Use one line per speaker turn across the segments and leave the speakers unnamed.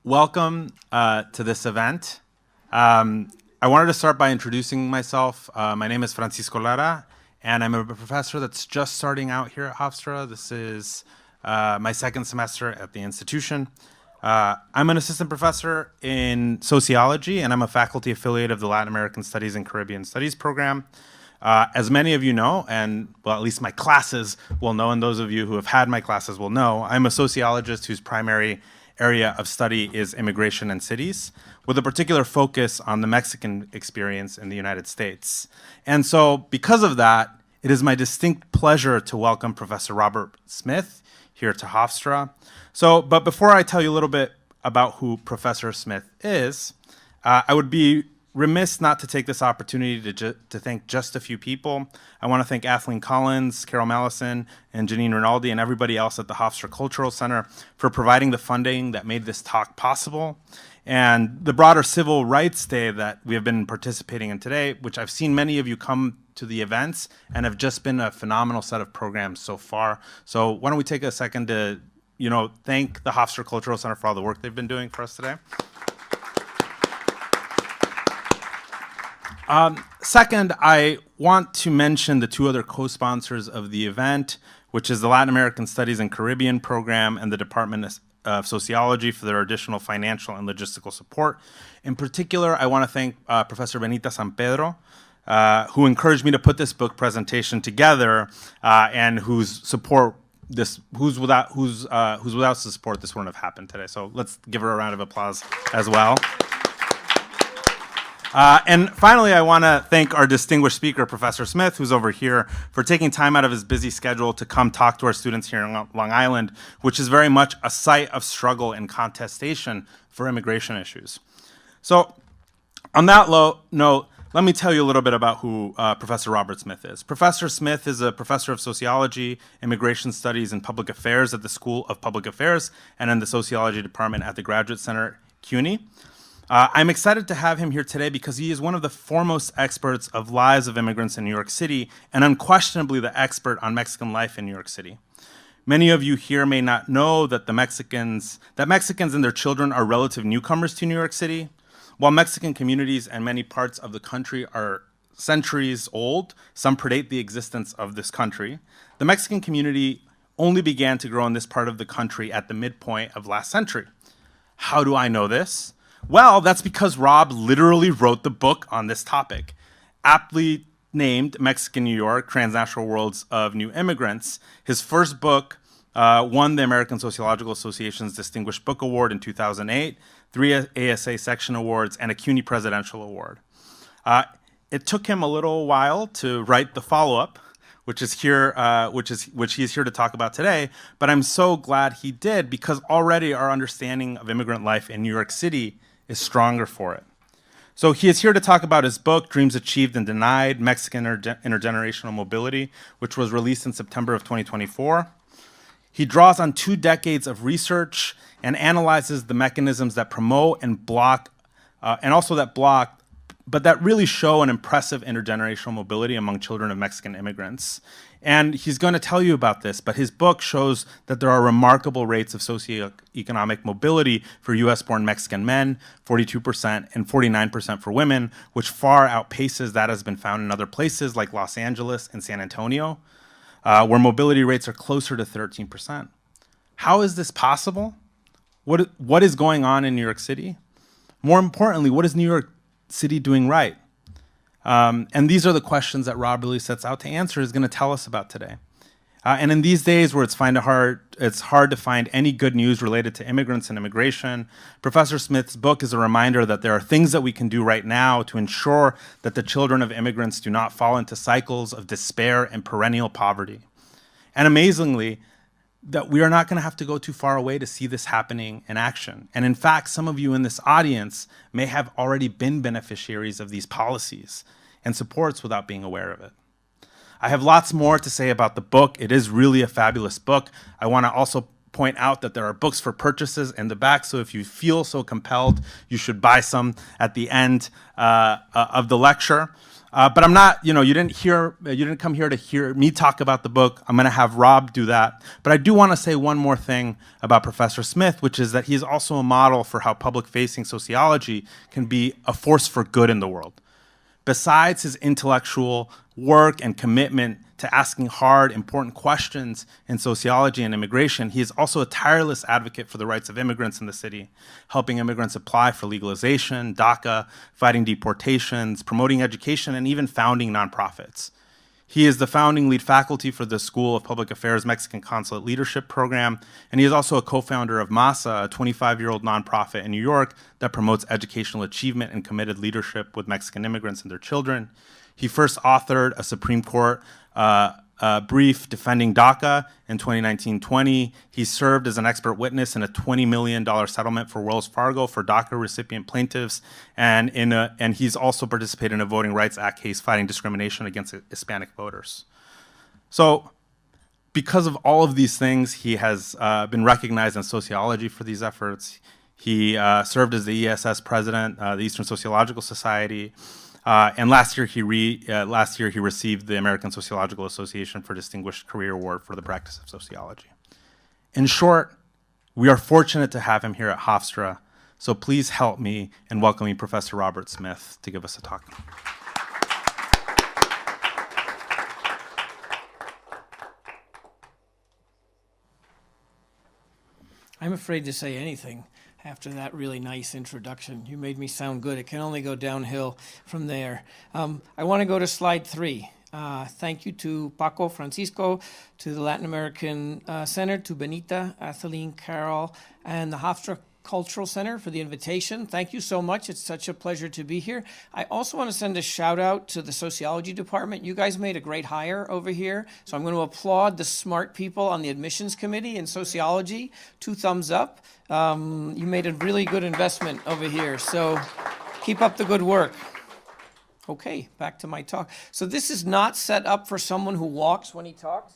welcome to this event. I wanted to start by introducing myself. My name is Francisco Lara, and I'm a professor that's just starting out here at Hofstra. This is my second semester at the institution. I'm an assistant professor in sociology, and I'm a faculty affiliate of the Latin American Studies and Caribbean Studies program. As many of you know, and well, at least my classes will know, and those of you who have had my classes will know, I'm a sociologist whose primary area of study is immigration and cities, with a particular focus on the Mexican experience in the United States. And so because of that, it is my distinct pleasure to welcome Professor Robert Smith here to Hofstra. But before I tell you a little bit about who Professor Smith is, I would be remiss not to take this opportunity to thank just a few people. I want to thank Athleen Collins, Carol Mallison, and Janine Rinaldi, and everybody else at the Hofstra Cultural Center for providing the funding that made this talk possible, and the broader Civil Rights Day that we have been participating in today, which I've seen many of you come to the events and have just been a phenomenal set of programs so far. So why don't we take a second to thank the Hofstra Cultural Center for all the work they've been doing for us today. Second, I want to mention the two other co-sponsors of the event, which is the Latin American Studies and Caribbean program and the Department of Sociology for their additional financial and logistical support. In particular, I want to thank Professor Benita San Pedro, who encouraged me to put this book presentation together, and whose support without support this wouldn't have happened today. So let's give her a round of applause as well. And finally, I want to thank our distinguished speaker, Professor Smith, who's over here, for taking time out of his busy schedule to come talk to our students here in Long Island, which is very much a site of struggle and contestation for immigration issues. So on that note, let me tell you a little bit about who Professor Robert Smith is. Professor Smith is a professor of sociology, immigration studies, and public affairs at the School of Public Affairs and in the sociology department at the Graduate Center, CUNY. I'm excited to have him here today because he is one of the foremost experts of lives of immigrants in New York City and unquestionably the expert on Mexican life in New York City. Many of you here may not know that Mexicans and their children are relative newcomers to New York City. While Mexican communities in many parts of the country are centuries old, some predate the existence of this country, the Mexican community only began to grow in this part of the country at the midpoint of last century. How do I know this? Well, that's because Rob literally wrote the book on this topic, aptly named Mexican New York, Transnational Worlds of New Immigrants. His first book won the American Sociological Association's Distinguished Book Award in 2008, 3 ASA Section Awards, and a CUNY Presidential Award. It took him a little while to write the follow-up, which he is here to talk about today, but I'm so glad he did because already our understanding of immigrant life in New York City is stronger for it. So he is here to talk about his book, Dreams Achieved and Denied, Mexican Intergenerational Mobility, which was released in September of 2024. He draws on 2 decades of research and analyzes the mechanisms that promote and block, but that really show an impressive intergenerational mobility among children of Mexican immigrants. And he's going to tell you about this, but his book shows that there are remarkable rates of socioeconomic mobility for US-born Mexican men, 42%, and 49% for women, which far outpaces that has been found in other places like Los Angeles and San Antonio, where mobility rates are closer to 13%. How is this possible? What is going on in New York City? More importantly, what is New York City doing right? And these are the questions that Rob really sets out to answer, is going to tell us about today. And in these days where it's hard to find any good news related to immigrants and immigration, Professor Smith's book is a reminder that there are things that we can do right now to ensure that the children of immigrants do not fall into cycles of despair and perennial poverty. And amazingly, that we are not going to have to go too far away to see this happening in action. And in fact, some of you in this audience may have already been beneficiaries of these policies and supports without being aware of it. I have lots more to say about the book. It is really a fabulous book. I want to also point out that there are books for purchases in the back, so if you feel so compelled, you should buy some at the end of the lecture. But I'm not, you didn't come here to hear me talk about the book. I'm going to have Rob do that. But I do want to say one more thing about Professor Smith, which is that he's also a model for how public-facing sociology can be a force for good in the world. Besides his intellectual work and commitment to asking hard, important questions in sociology and immigration, he is also a tireless advocate for the rights of immigrants in the city, helping immigrants apply for legalization, DACA, fighting deportations, promoting education, and even founding nonprofits. He is the founding lead faculty for the School of Public Affairs Mexican Consulate Leadership Program, and he is also a co-founder of MASA, a 25-year-old nonprofit in New York that promotes educational achievement and committed leadership with Mexican immigrants and their children. He first authored a Supreme Court brief defending DACA in 2019-20. He served as an expert witness in a $20 million settlement for Wells Fargo for DACA recipient plaintiffs, and he's also participated in a Voting Rights Act case fighting discrimination against Hispanic voters. So because of all of these things, he has been recognized in sociology for these efforts. He served as the ESS president, the Eastern Sociological Society, and last year he received the American Sociological Association for Distinguished Career Award for the practice of sociology. In short, we are fortunate to have him here at Hofstra, so please help me in welcoming Professor Robert Smith to give us a talk.
I'm afraid to say anything after that really nice introduction. You made me sound good. It can only go downhill from there. I want to go to slide 3. Thank you to Paco Francisco, to the Latin American Center, to Benita, Atheline, Carol, and the Hofstra Cultural Center for the invitation. Thank you so much. It's such a pleasure to be here. I also want to send a shout out to the sociology department. You guys made a great hire over here, so I'm going to applaud the smart people on the admissions committee in sociology. 2 thumbs up. You made a really good investment over here, so keep up the good work. Okay, back to my talk. So this is not set up for someone who walks when he talks.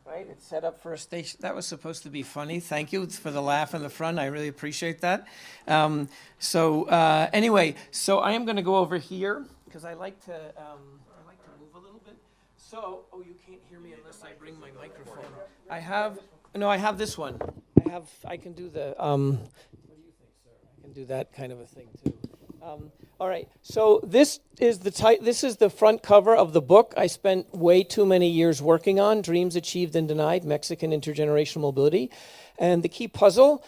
Right, it's set up for a station. That was supposed to be funny. Thank you for the laugh in the front. I really appreciate that. Anyway, so I am going to go over here because I like to move a little bit. So, you can't hear me unless I bring my microphone. I have this one. I can do the. What do you think, sir? I can do that kind of a thing too. All right, so this is the front cover of the book I spent way too many years working on, Dreams Achieved and Denied, Mexican Intergenerational Mobility. And the key puzzle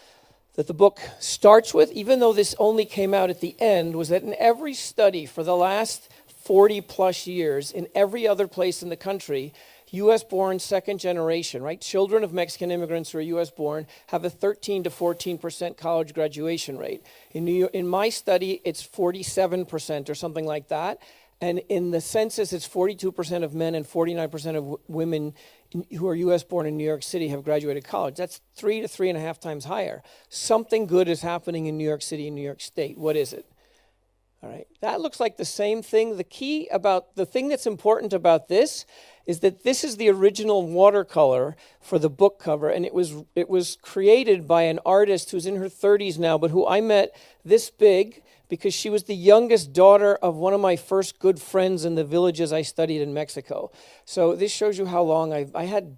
that the book starts with, even though this only came out at the end, was that in every study for the last 40 plus years, in every other place in the country, U.S.-born second generation, right? Children of Mexican immigrants who are U.S.-born have a 13 to 14% college graduation rate. In my study, it's 47% or something like that. And in the census, it's 42% of men and 49% of women who are U.S.-born in New York City have graduated college. That's 3 to 3.5 times higher. Something good is happening in New York City and New York State. What is it? All right, that looks like the same thing. The thing that's important about this is that this is the original watercolor for the book cover, and it was created by an artist who's in her 30s now, but who I met this big because she was the youngest daughter of one of my first good friends in the villages I studied in Mexico. So this shows you how long I had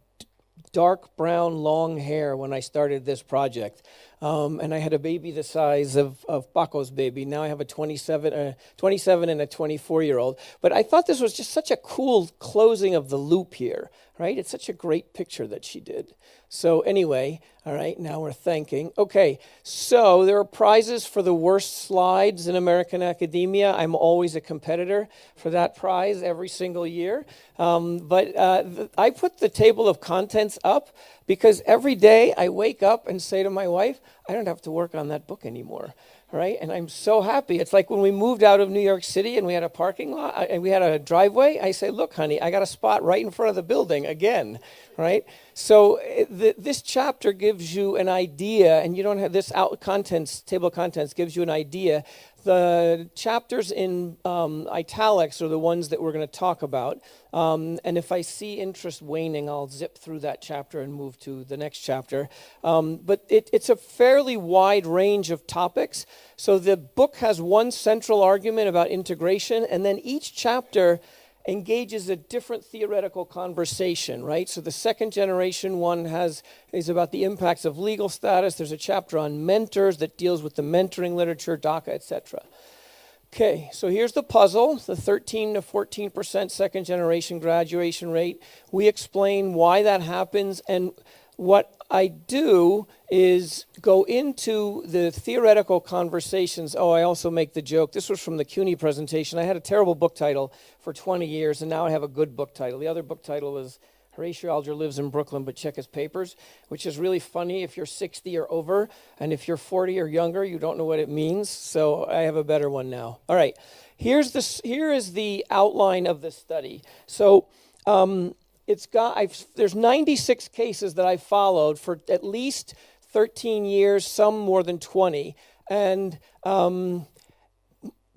dark brown long hair when I started this project. And I had a baby the size of Paco's baby. Now I have a 27 and a 24-year-old. But I thought this was just such a cool closing of the loop here, right? It's such a great picture that she did. So anyway, all right, now we're thanking. Okay, so there are prizes for the worst slides in American academia. I'm always a competitor for that prize every single year. I put the table of contents up because every day I wake up and say to my wife, I don't have to work on that book anymore, right? And I'm so happy. It's like when we moved out of New York City and we had a parking lot and we had a driveway, I say, look, honey, I got a spot right in front of the building again, right? So this chapter gives you an idea, and you don't have this table of contents gives you an idea. The chapters in italics are the ones that we're going to talk about. And if I see interest waning, I'll zip through that chapter and move to the next chapter. But it's a fairly wide range of topics. So the book has one central argument about integration, and then each chapter engages a different theoretical conversation, right? So the second generation one is about the impacts of legal status. There's a chapter on mentors that deals with the mentoring literature, DACA, etc. Okay, so here's the puzzle, the 13 to 14% second generation graduation rate. We explain why that happens, and what I do is go into the theoretical conversations. Oh, I also make the joke. This was from the CUNY presentation. I had a terrible book title for 20 years, and now I have a good book title. The other book title was Horatio Alger Lives in Brooklyn but Check His Papers, which is really funny if you're 60 or over, and if you're 40 or younger, you don't know what it means. So I have a better one now. All right, here is the outline of the study. So there's 96 cases that I've followed for at least 13 years, some more than 20. And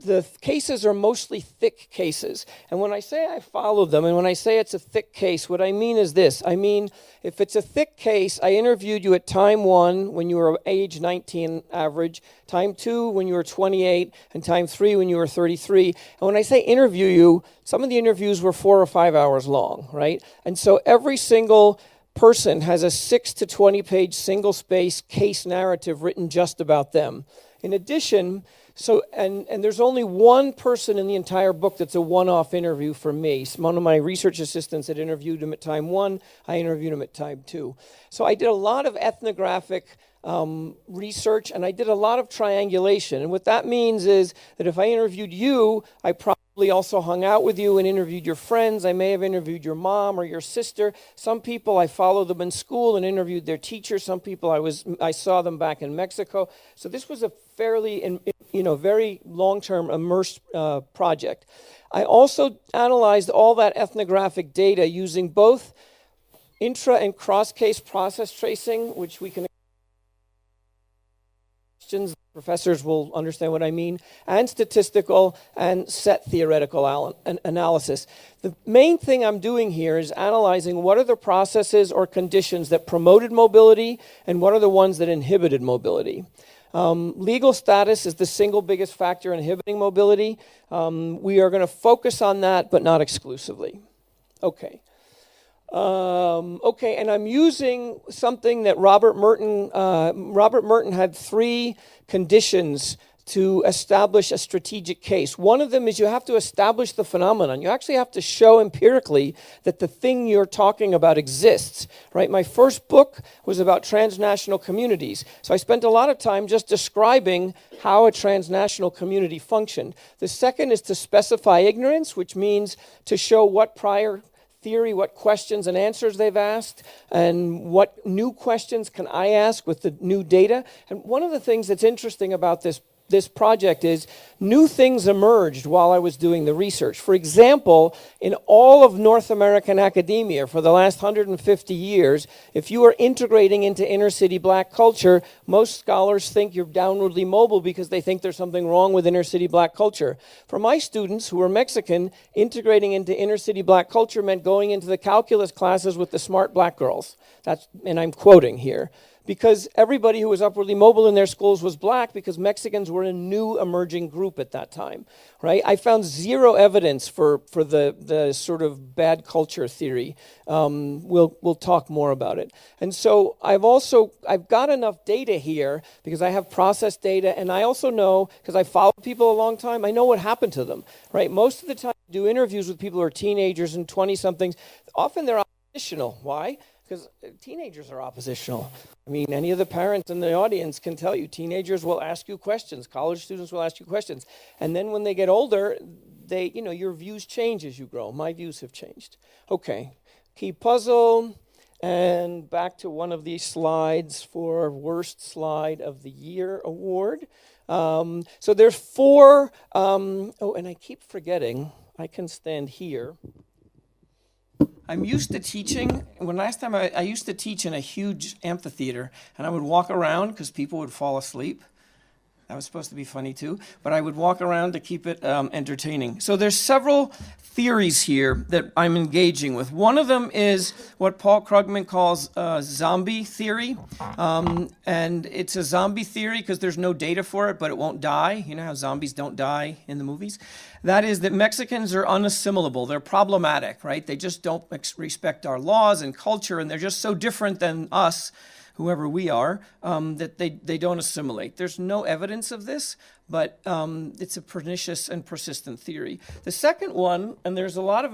the cases are mostly thick cases. And when I say I followed them, and when I say it's a thick case, what I mean is this. I mean, if it's a thick case, I interviewed you at time 1 when you were age 19 average, time 2 when you were 28, and time 3 when you were 33. And when I say interview you, some of the interviews were 4 or 5 hours long, right? And so every single person has a 6 to 20 page single space case narrative written just about them. In addition, and there's only one person in the entire book that's a one-off interview for me. One of my research assistants had interviewed him at time 1. I interviewed him at time 2. So I did a lot of ethnographic research, and I did a lot of triangulation. And what that means is that if I interviewed you, I probably also hung out with you and interviewed your friends. I may have interviewed your mom or your sister. Some people I followed them in school and interviewed their teachers. Some people I saw them back in Mexico. So this was a fairly, very long-term immersed project. I also analyzed all that ethnographic data using both intra and cross-case process tracing, which we can professors will understand what I mean, and statistical and set theoretical analysis. The main thing I'm doing here is analyzing what are the processes or conditions that promoted mobility and what are the ones that inhibited mobility. Legal status is the single biggest factor inhibiting mobility. We are going to focus on that, but not exclusively. Okay. And I'm using something that Robert Merton had 3 conditions to establish a strategic case. One of them is you have to establish the phenomenon. You actually have to show empirically that the thing you're talking about exists, right? My first book was about transnational communities. So I spent a lot of time just describing how a transnational community functioned. The second is to specify ignorance, which means to show what prior theory, what questions and answers they've asked, and what new questions can I ask with the new data. And one of the things that's interesting about this project is new things emerged while I was doing the research. For example, in all of North American academia for the last 150 years, if you are integrating into inner city black culture, most scholars think you're downwardly mobile because they think there's something wrong with inner city black culture. For my students who were Mexican, integrating into inner city black culture meant going into the calculus classes with the smart black girls. And I'm quoting here. Because everybody who was upwardly mobile in their schools was black because Mexicans were a new emerging group at that time, right? I found zero evidence for the sort of bad culture theory. We'll talk more about it. And so I've got enough data here because I have processed data, and I also know, because I followed people a long time, I know what happened to them, right? Most of the time I do interviews with people who are teenagers and 20-somethings. Often they're oppositional. Why? Because teenagers are oppositional. I mean, any of the parents in the audience can tell you, teenagers will ask you questions. College students will ask you questions. And then when they get older, your views change as you grow. My views have changed. Okay, key puzzle. And back to one of these slides for Worst Slide of the Year award. So there's 4, and I keep forgetting, I can stand here. I'm used to teaching. Last time I used to teach in a huge amphitheater, and I would walk around because people would fall asleep. That was supposed to be funny too, but I would walk around to keep it entertaining. So there's several theories here that I'm engaging with. One of them is what Paul Krugman calls zombie theory. And it's a zombie theory because there's no data for it, but it won't die. You know how zombies don't die in the movies? That is that Mexicans are unassimilable. They're problematic, right? They just don't respect our laws and culture, and they're just so different than us, whoever we are, that they don't assimilate. There's no evidence of this, but it's a pernicious and persistent theory. The second one, and there's a lot of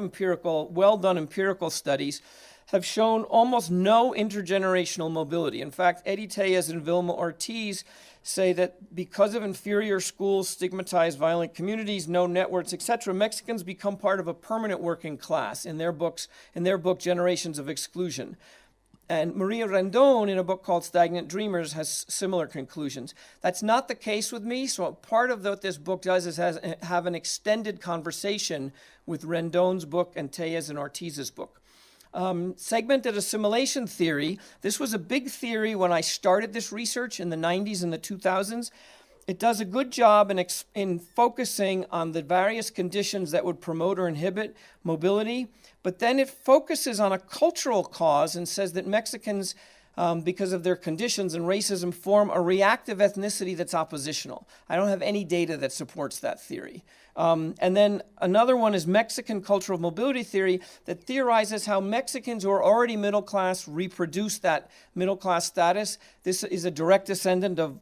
well-done empirical studies, have shown almost no intergenerational mobility. In fact, Eddie Tellez and Vilma Ortiz say that because of inferior schools, stigmatized violent communities, no networks, etc., Mexicans become part of a permanent working class in their book, Generations of Exclusion. And Maria Rendon, in a book called Stagnant Dreamers, has similar conclusions. That's not the case with me, so part of what this book does is have an extended conversation with Rendon's book and Tellez and Ortiz's book. Segmented assimilation theory, this was a big theory when I started this research in the 90s and the 2000s. It does a good job in focusing on the various conditions that would promote or inhibit mobility, but then it focuses on a cultural cause and says that Mexicans, because of their conditions and racism, form a reactive ethnicity that's oppositional. I don't have any data that supports that theory. And then another one is Mexican cultural mobility theory that theorizes how Mexicans who are already middle class reproduce that middle class status. This is a direct descendant of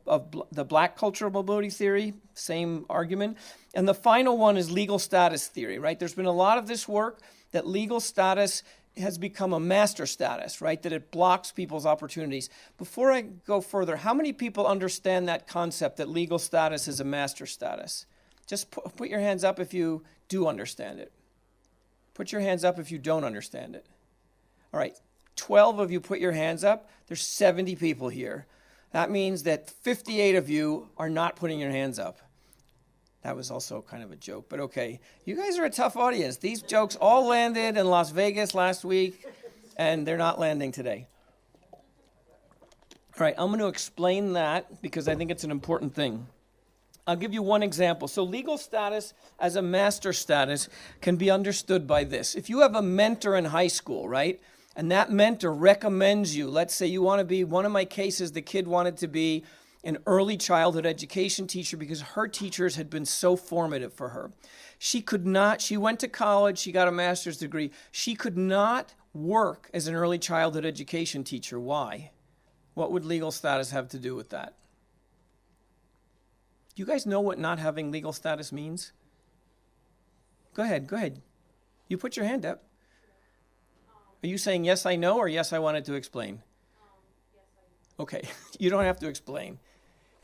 the black cultural mobility theory, same argument. And the final one is legal status theory, right? There's been a lot of this work that legal status has become a master status, right? That it blocks people's opportunities. Before I go further, how many people understand that concept that legal status is a master status? Just put your hands up if you do understand it. Put your hands up if you don't understand it. All right, 12 of you put your hands up. There's 70 people here. That means that 58 of you are not putting your hands up. That was also kind of a joke, but okay. You guys are a tough audience. These jokes all landed in Las Vegas last week, and they're not landing today. All right, I'm going to explain that because I think it's an important thing. I'll give you one example. So legal status as a master status can be understood by this. If you have a mentor in high school, right, and that mentor recommends you, let's say you want to be, one of my cases, the kid wanted to be an early childhood education teacher because her teachers had been so formative for her. She went to college, she got a master's degree. She could not work as an early childhood education teacher. Why? What would legal status have to do with that? Do you guys know what not having legal status means? Go ahead. You put your hand up. Are you saying yes, I know, or yes, I wanted to explain? Yes, I know. Okay, you don't have to explain.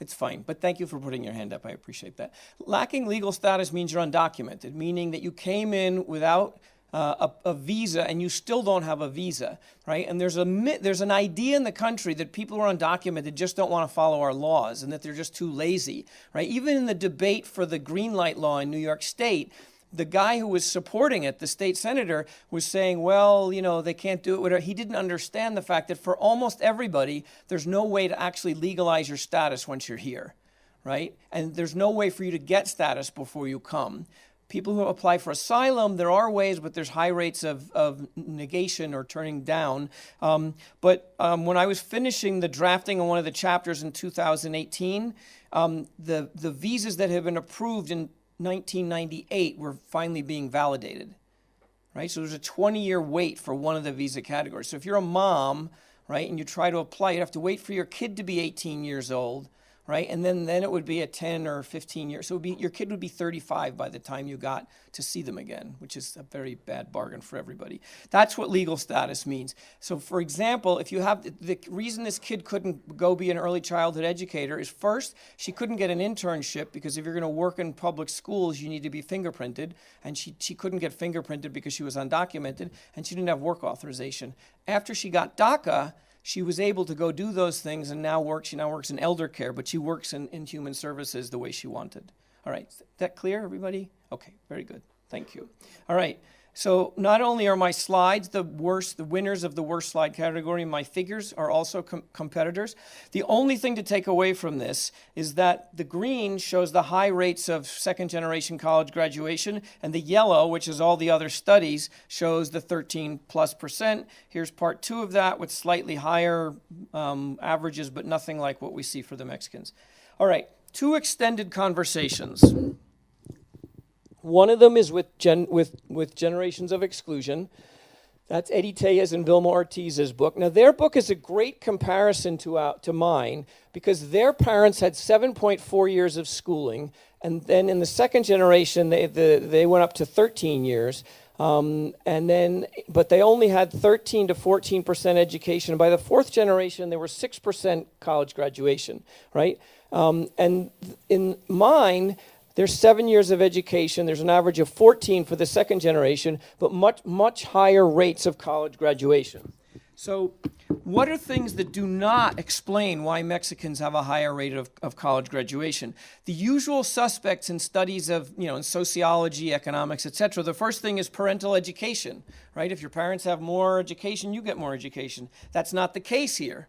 It's fine, but thank you for putting your hand up. I appreciate that. Lacking legal status means you're undocumented, meaning that you came in without a visa and you still don't have a visa, right? And there's an idea in the country that people who are undocumented just don't want to follow our laws and that they're just too lazy, right? Even in the debate for the green light law in New York State, the guy who was supporting it, the state senator, was saying, well, you know, they can't do it, whatever. He didn't understand the fact that for almost everybody, there's no way to actually legalize your status once you're here, right? And there's no way for you to get status before you come. People who apply for asylum, there are ways, but there's high rates of negation or turning down. But when I was finishing the drafting on one of the chapters in 2018, the visas that have been approved in 1998 were finally being validated, right? So there's a 20-year wait for one of the visa categories. So if you're a mom, right, and you try to apply, you have to wait for your kid to be 18 years old, right? And then it would be a 10 or 15 years. So your kid would be 35 by the time you got to see them again, which is a very bad bargain for everybody. That's what legal status means. So for example, if you have the reason this kid couldn't go be an early childhood educator is first, she couldn't get an internship because if you're going to work in public schools, you need to be fingerprinted. And she couldn't get fingerprinted because she was undocumented and she didn't have work authorization. After she got DACA, she was able to go do those things and she now works in elder care, but she works in human services the way she wanted. All right, is that clear, everybody? Okay, very good. Thank you. All right, So not only are my slides the winners of the worst slide category, my figures are also competitors. The only thing to take away from this is that the green shows the high rates of second generation college graduation, and the yellow, which is all the other studies, shows the 13+%. Here's part 2 of that with slightly higher averages, but nothing like what we see for the Mexicans. All right, 2 extended conversations. One of them is with Generations of Exclusion. That's Eddie Tejas and Vilma Ortiz's book. Now, their book is a great comparison to mine because their parents had 7.4 years of schooling, and then in the second generation, they went up to 13 years. But they only had 13 to 14% education. By the fourth generation, there were 6% college graduation, right? And in mine, there's 7 years of education. There's an average of 14 for the second generation, but much higher rates of college graduation. So what are things that do not explain why Mexicans have a higher rate of college graduation? The usual suspects in studies of, in sociology, economics, etc. The first thing is parental education, right? If your parents have more education, you get more education. That's not the case here.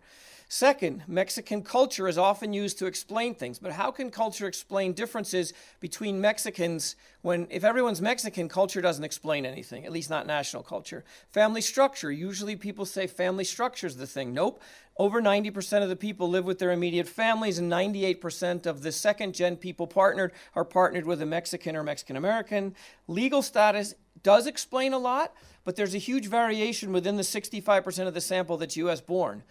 Second, Mexican culture is often used to explain things, but how can culture explain differences between Mexicans when, if everyone's Mexican, culture doesn't explain anything, at least not national culture. Family structure, usually people say family structure is the thing. Nope. Over 90% of the people live with their immediate families, and 98% of the second-gen people are partnered with a Mexican or Mexican-American. Legal status does explain a lot, but there's a huge variation within the 65% of the sample that's U.S. born.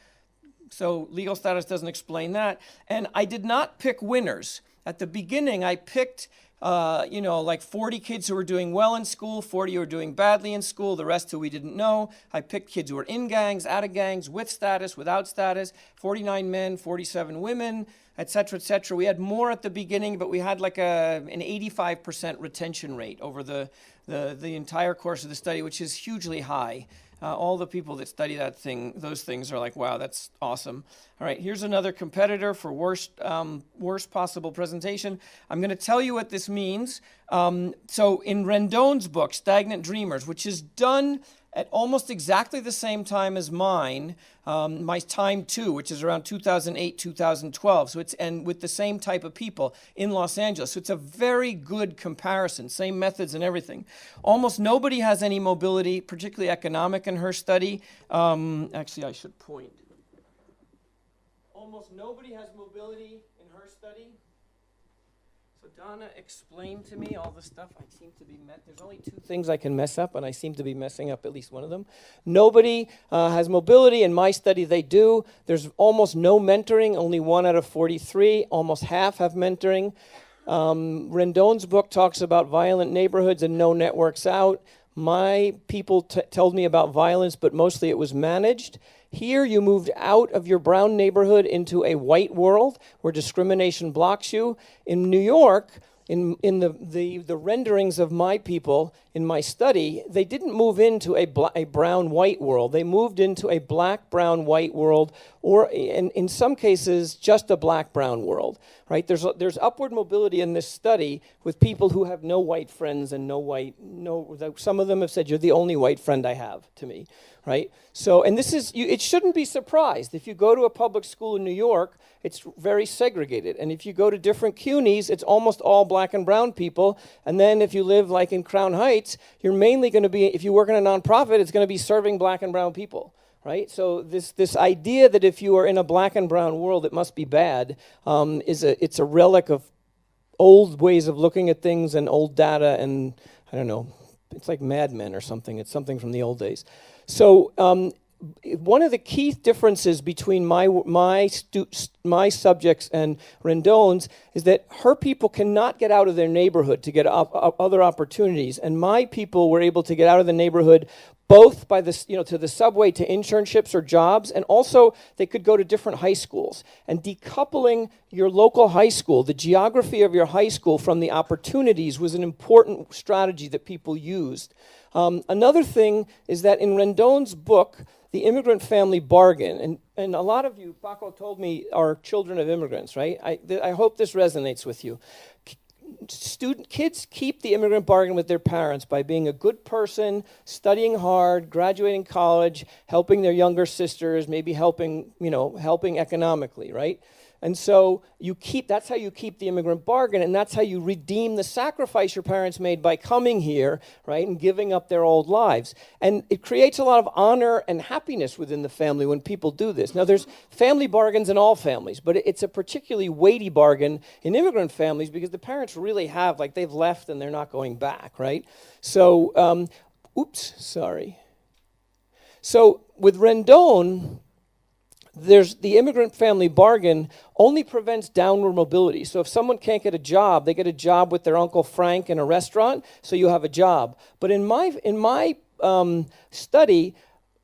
So legal status doesn't explain that. And I did not pick winners. At the beginning, I picked, like 40 kids who were doing well in school, 40 who were doing badly in school, the rest who we didn't know. I picked kids who were in gangs, out of gangs, with status, without status, 49 men, 47 women, et cetera, et cetera. We had more at the beginning, but we had like an 85% retention rate over the entire course of the study, which is hugely high. All the people that study those things are like, wow, that's awesome. All right, here's another competitor for worst possible presentation. I'm going to tell you what this means. So in Rendon's book, Stagnant Dreamers, which is done at almost exactly the same time as mine, my time too, which is around 2008, 2012. So and with the same type of people in Los Angeles. So it's a very good comparison, same methods and everything. Almost nobody has any mobility, particularly economic in her study. Actually, I should point. Almost nobody has mobility in her study. So Donna explained to me all the stuff I seem to be there's only 2 things I can mess up, and I seem to be messing up at least one of them. Nobody has mobility. In my study, they do. There's almost no mentoring, only 1 out of 43. Almost half have mentoring. Rendon's book talks about violent neighborhoods and no networks out. My people told me about violence, but mostly it was managed. Here, you moved out of your brown neighborhood into a white world where discrimination blocks you. In New York, in the renderings of my people in my study, they didn't move into a brown-white world. They moved into a black-brown-white world, or in some cases, just a black-brown world. Right? There's upward mobility in this study with people who have no white friends and some of them have said, you're the only white friend I have to me. Right? So, and it shouldn't be surprised. If you go to a public school in New York, it's very segregated. And if you go to different CUNYs, it's almost all black and brown people. And then if you live like in Crown Heights, you're mainly going to be, if you work in a nonprofit, it's going to be serving black and brown people. Right? So this idea that if you are in a black and brown world, it must be bad, it's a relic of old ways of looking at things and old data, and I don't know, it's like Mad Men or something. It's something from the old days. So one of the key differences between my subjects and Rendon's is that her people cannot get out of their neighborhood to get other opportunities, and my people were able to get out of the neighborhood both by to the subway, to internships or jobs, and also they could go to different high schools. And decoupling your local high school, the geography of your high school from the opportunities, was an important strategy that people used. Another thing is that in Rendon's book, The Immigrant Family Bargain, and a lot of you, Paco told me, are children of immigrants, right? I hope this resonates with you. kids keep the immigrant bargain with their parents by being a good person, studying hard, graduating college, helping their younger sisters, maybe helping economically, right? And so that's how you keep the immigrant bargain, and that's how you redeem the sacrifice your parents made by coming here, right, and giving up their old lives. And it creates a lot of honor and happiness within the family when people do this. Now, there's family bargains in all families, but it's a particularly weighty bargain in immigrant families because the parents really have, like, they've left and they're not going back, right? So, So with Rendon, there's the immigrant family bargain only prevents downward mobility. So if someone can't get a job, they get a job with their Uncle Frank in a restaurant, so you have a job. But in my study,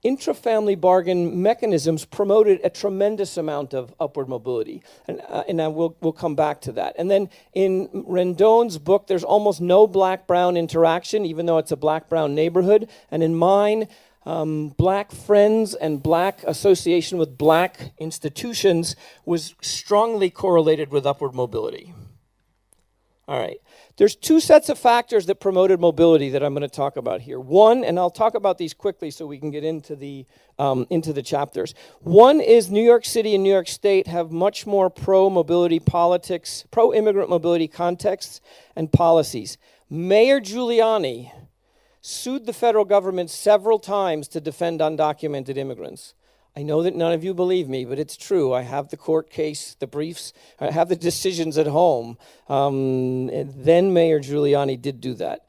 intra-family bargain mechanisms promoted a tremendous amount of upward mobility. And we'll come back to that. And then in Rendon's book, there's almost no black-brown interaction, even though it's a black-brown neighborhood. And in mine, black friends and black association with black institutions was strongly correlated with upward mobility. All right. There's two sets of factors that promoted mobility that I'm going to talk about here. One, and I'll talk about these quickly so we can get into the chapters. One is New York City and New York State have much more pro-mobility politics, pro-immigrant mobility contexts and policies. Mayor Giuliani sued the federal government several times to defend undocumented immigrants. I know that none of you believe me, but it's true. I have the court case, the briefs, I have the decisions at home. And then Mayor Giuliani did do that.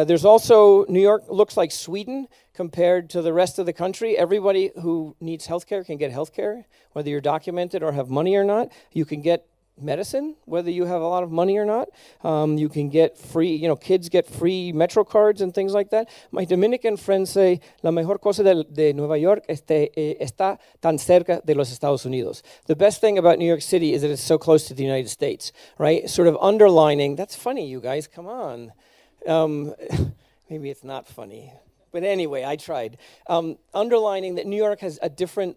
There's also, New York looks like Sweden compared to the rest of the country. Everybody who needs health care can get health care, whether you're documented or have money or not. You can get medicine, whether you have a lot of money or not. You can get free, kids get free Metro cards and things like that. My Dominican friends say, la mejor cosa de Nueva York está tan cerca de los Estados Unidos. The best thing about New York City is that it's so close to the United States, right? Sort of underlining, that's funny, you guys, come on. Maybe it's not funny. But anyway, I tried. Underlining that New York has a different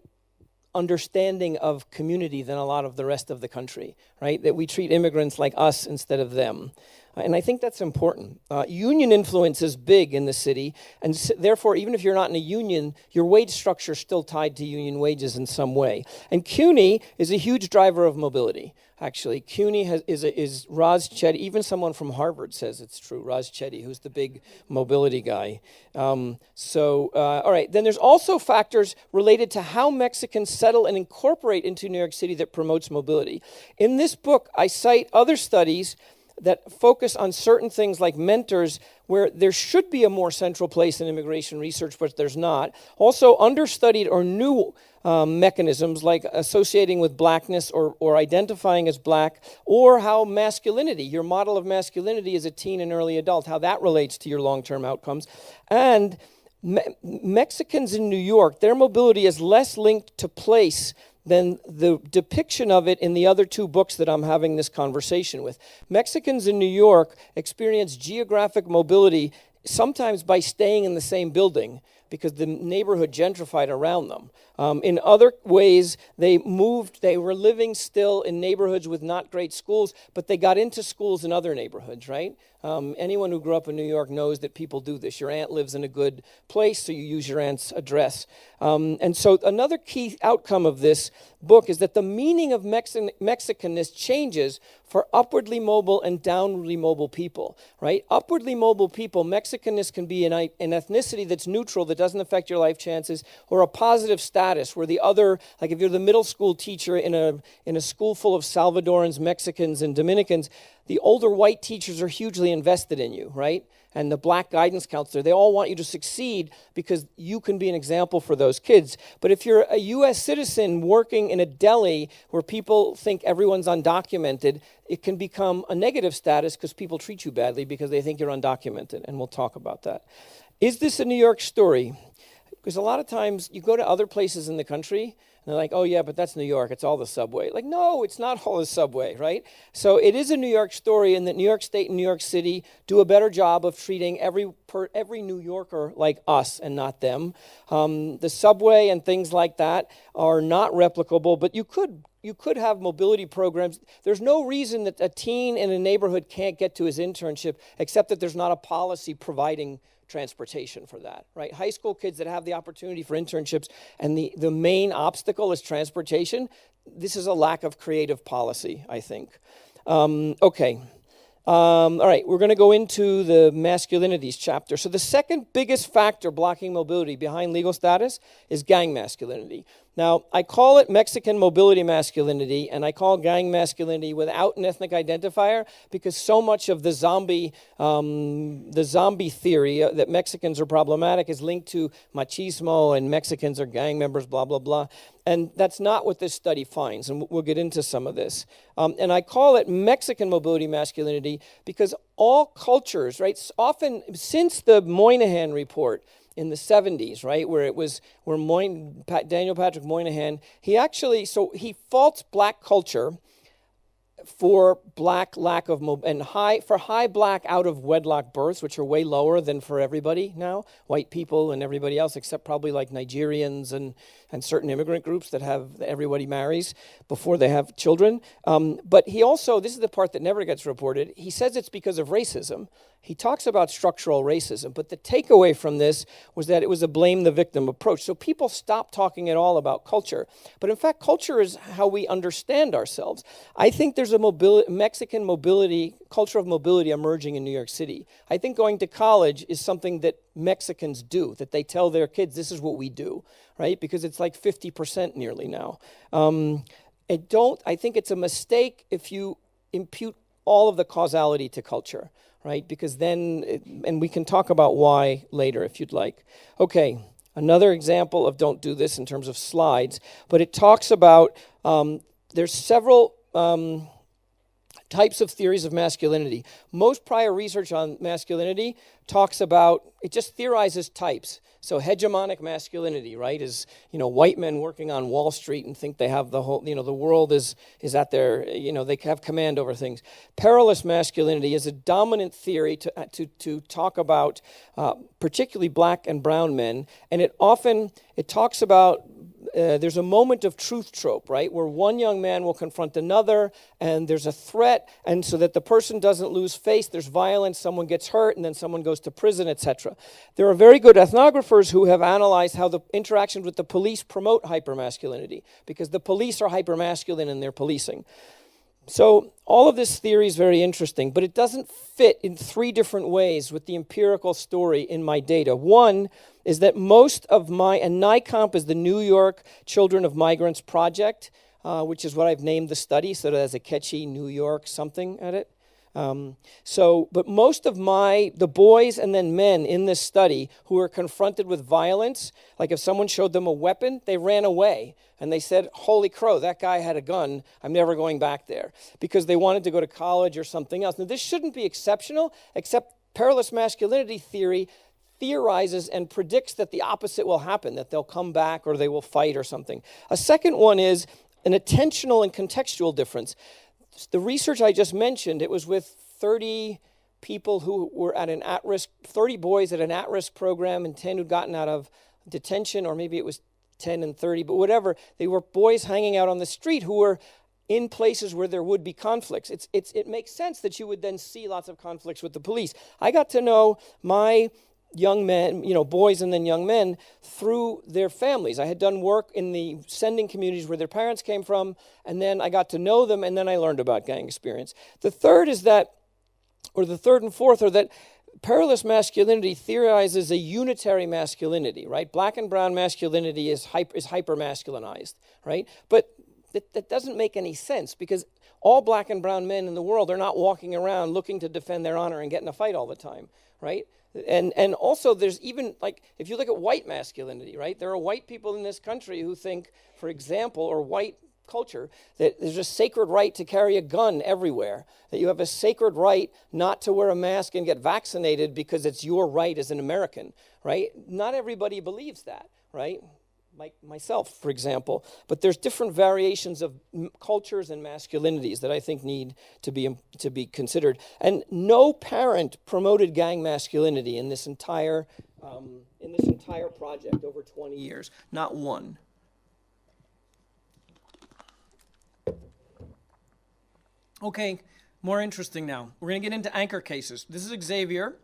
understanding of community than a lot of the rest of the country, right? That we treat immigrants like us instead of them. And I think that's important. Union influence is big in the city, and therefore, even if you're not in a union, your wage structure is still tied to union wages in some way. And CUNY is a huge driver of mobility, actually. CUNY is Raz Chetty, even someone from Harvard says it's true, Raz Chetty, who's the big mobility guy. All right, then there's also factors related to how Mexicans settle and incorporate into New York City that promotes mobility. In this book, I cite other studies that focus on certain things like mentors, where there should be a more central place in immigration research, but there's not. Also, understudied or new mechanisms like associating with blackness or identifying as black, or how masculinity, your model of masculinity as a teen and early adult, how that relates to your long-term outcomes. And Mexicans in New York, their mobility is less linked to place than the depiction of it in the other two books that I'm having this conversation with. Mexicans in New York experience geographic mobility sometimes by staying in the same building because the neighborhood gentrified around them. In other ways, they were living still in neighborhoods with not great schools, but they got into schools in other neighborhoods, right? Anyone who grew up in New York knows that people do this. Your aunt lives in a good place, so you use your aunt's address. And so another key outcome of this book is that the meaning of Mexicanness changes for upwardly mobile and downwardly mobile people, right? Upwardly mobile people, Mexicanness can be an ethnicity that's neutral, that doesn't affect your life chances, or a positive status where the other, like if you're the middle school teacher in a school full of Salvadorans, Mexicans, and Dominicans, the older white teachers are hugely invested in you, right? And the black guidance counselor, they all want you to succeed because you can be an example for those kids. But if you're a U.S. citizen working in a deli where people think everyone's undocumented, it can become a negative status because people treat you badly because they think you're undocumented, and we'll talk about that. Is this a New York story? Because a lot of times you go to other places in the country, they're like, oh yeah, but that's New York. It's all the subway. Like, no, it's not all the subway, right? So it is a New York story, and that New York State and New York City do a better job of treating every New Yorker like us and not them. The subway and things like that are not replicable, but you could have mobility programs. There's no reason that a teen in a neighborhood can't get to his internship, except that there's not a policy providing transportation for that, right? High school kids that have the opportunity for internships and the main obstacle is transportation, this is a lack of creative policy, I think. Okay. All right, we're going to go into the masculinities chapter. So the second biggest factor blocking mobility behind legal status is gang masculinity. Now, I call it Mexican mobility masculinity, and I call gang masculinity without an ethnic identifier because so much of the zombie theory that Mexicans are problematic is linked to machismo and Mexicans are gang members, blah, blah, blah. And that's not what this study finds, and we'll get into some of this. And I call it Mexican mobility masculinity because all cultures, right, often since the Moynihan report, in the 70s, right, where Daniel Patrick Moynihan, he faults black culture for black lack of high black out of wedlock births, which are way lower than for everybody now, white people and everybody else, except probably like Nigerians and certain immigrant groups that everybody marries before they have children. But he also, this is the part that never gets reported, he says it's because of racism. He talks about structural racism, but the takeaway from this was that it was a blame the victim approach. So people stopped talking at all about culture. But in fact, culture is how we understand ourselves. I think there's a Mexican culture of mobility emerging in New York City. I think going to college is something that Mexicans do, that they tell their kids, this is what we do, right? Because it's like 50% nearly now. I think it's a mistake if you impute all of the causality to culture, right? Because and we can talk about why later if you'd like. Okay, another example of don't do this in terms of slides, but it talks about, there's several types of theories of masculinity. Most prior research on masculinity talks about, it just theorizes types. So hegemonic masculinity, right, is, white men working on Wall Street and think they have the whole, the world is at their, they have command over things. Perilous masculinity is a dominant theory to talk about particularly black and brown men, and it talks about there's a moment of truth trope, right, where one young man will confront another, and there's a threat, and so that the person doesn't lose face, there's violence, someone gets hurt, and then someone goes to prison, etc. There are very good ethnographers who have analyzed how the interactions with the police promote hypermasculinity, because the police are hypermasculine in their policing. So all of this theory is very interesting, but it doesn't fit in three different ways with the empirical story in my data. One is that most of and NICOMP is the New York Children of Migrants Project, which is what I've named the study, so that has a catchy New York something at it. But most of the boys and then men in this study who were confronted with violence, like if someone showed them a weapon, they ran away. And they said, holy crow, that guy had a gun. I'm never going back there. Because they wanted to go to college or something else. Now, this shouldn't be exceptional, except perilous masculinity theorizes and predicts that the opposite will happen, that they'll come back or they will fight or something. A second one is an attentional and contextual difference. The research I just mentioned, it was with 30 people who were at 30 boys at an at-risk program and 10 who'd gotten out of detention, or maybe it was 10 and 30, but whatever. They were boys hanging out on the street who were in places where there would be conflicts. It makes sense that you would then see lots of conflicts with the police. I got to know my young men, boys and then young men, through their families. I had done work in the sending communities where their parents came from, and then I got to know them, and then I learned about gang experience. The third and fourth are that perilous masculinity theorizes a unitary masculinity, right? Black and brown masculinity is hyper-masculinized, right? But that doesn't make any sense, because all black and brown men in the world are not walking around looking to defend their honor and get in a fight all the time, right? And also there's even, like, if you look at white masculinity, right? There are white people in this country who think, for example, or white culture, that there's a sacred right to carry a gun everywhere, that you have a sacred right not to wear a mask and get vaccinated because it's your right as an American, right? Not everybody believes that, right? myself, for example. But there's different variations of cultures and masculinities that I think need to be considered. And no parent promoted gang masculinity in this entire project over 20 years. Not one. Okay, more interesting now. We're going to get into anchor cases. This is Xavier.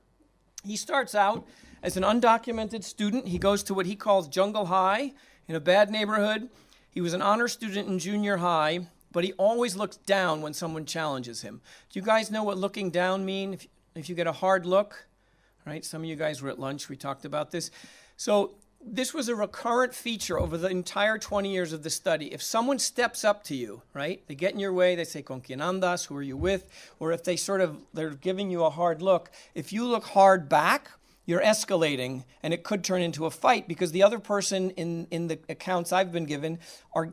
He starts out as an undocumented student. He goes to what he calls Jungle High in a bad neighborhood. He was an honor student in junior high, but he always looks down when someone challenges him. Do you guys know what looking down means? If you get a hard look, right? Some of you guys were at lunch. We talked about this. So this was a recurrent feature over the entire 20 years of the study. If someone steps up to you, right, they get in your way, they say, "Con quien andas?" Who are you with? Or if they're giving you a hard look, if you look hard back, you're escalating, and it could turn into a fight because the other person in the accounts I've been given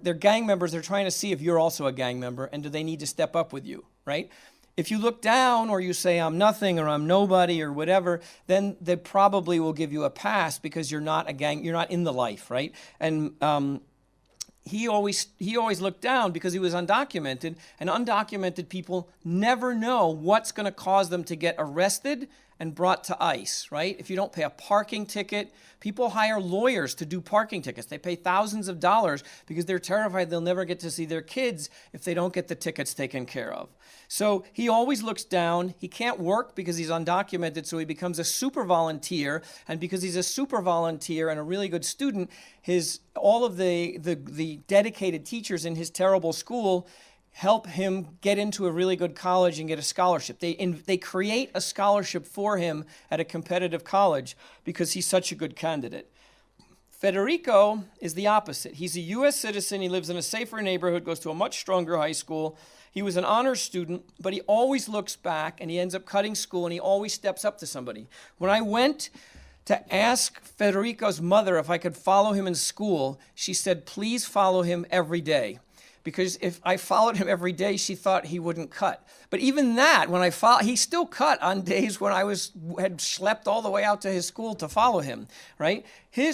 they're gang members. They're trying to see if you're also a gang member, and do they need to step up with you, right? If you look down or you say, "I'm nothing," or "I'm nobody," or whatever, then they probably will give you a pass because you're not a gang, you're not in the life, right? And he always looked down because he was undocumented, and undocumented people never know what's going to cause them to get arrested and brought to ICE, right? If you don't pay a parking ticket, people hire lawyers to do parking tickets. They pay thousands of dollars because they're terrified they'll never get to see their kids if they don't get the tickets taken care of. So he always looks down. He can't work because he's undocumented, so he becomes a super volunteer. And because he's a super volunteer and a really good student, all of the dedicated teachers in his terrible school help him get into a really good college and get a scholarship. They create a scholarship for him at a competitive college because he's such a good candidate. Federico is the opposite. He's a U.S. citizen. He lives in a safer neighborhood, goes to a much stronger high school. He was an honors student, but he always looks back, and he ends up cutting school, and he always steps up to somebody. When I went to ask Federico's mother if I could follow him in school, she said, "Please follow him every day." Because if I followed him every day, she thought he wouldn't cut. But even that, he still cut on days when I had schlepped all the way out to his school to follow him, right?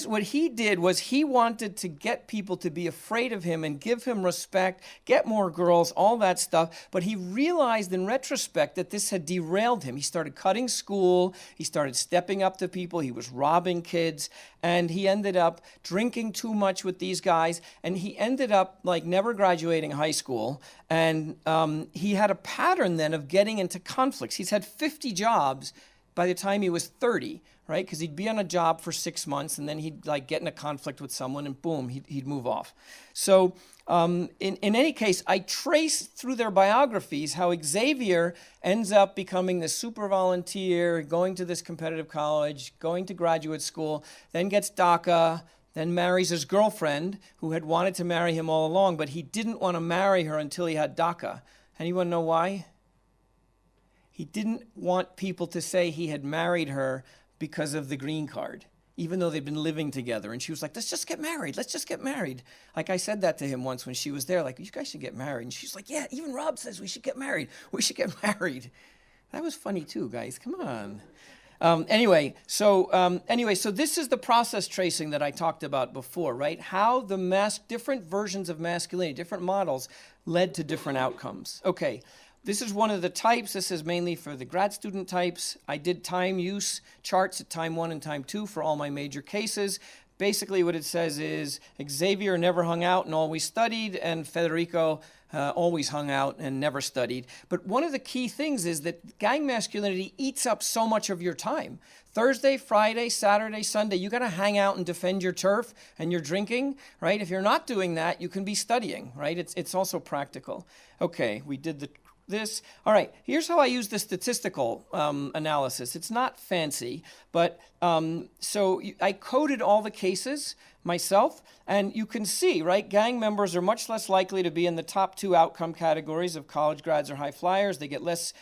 What he did was he wanted to get people to be afraid of him and give him respect, get more girls, all that stuff. But he realized in retrospect that this had derailed him. He started cutting school. He started stepping up to people. He was robbing kids. And he ended up drinking too much with these guys. And he ended up never graduating high school. And he had a pattern then of getting into conflicts. He's had 50 jobs by the time he was 30, right? Because he'd be on a job for 6 months, and then he'd get in a conflict with someone, and boom, he'd move off. So in any case, I traced through their biographies how Xavier ends up becoming this super volunteer, going to this competitive college, going to graduate school, then gets DACA, then marries his girlfriend, who had wanted to marry him all along, but he didn't want to marry her until he had DACA. Anyone know why? He didn't want people to say he had married her because of the green card, even though they'd been living together. And she was like, "Let's just get married. Let's just get married." Like I said that to him once when she was there, "You guys should get married." And she's like, "Yeah, even Rob says we should get married. We should get married." That was funny too, guys. Come on. Anyway, so this is the process tracing that I talked about before, right? How the different versions of masculinity, different models, led to different outcomes. Okay. This is one of the types. This is mainly for the grad student types. I did time use charts at time 1 and time 2 for all my major cases. Basically what it says is Xavier never hung out and always studied, and Federico always hung out and never studied. But one of the key things is that gang masculinity eats up so much of your time. Thursday, Friday, Saturday, Sunday, you got to hang out and defend your turf and your drinking, right? If you're not doing that, you can be studying, right? It's also practical. Okay, we did this. All right, here's how I use the statistical analysis. It's not fancy, but I coded all the cases myself, and you can see, right, gang members are much less likely to be in the top 2 outcome categories of college grads or high flyers. They get less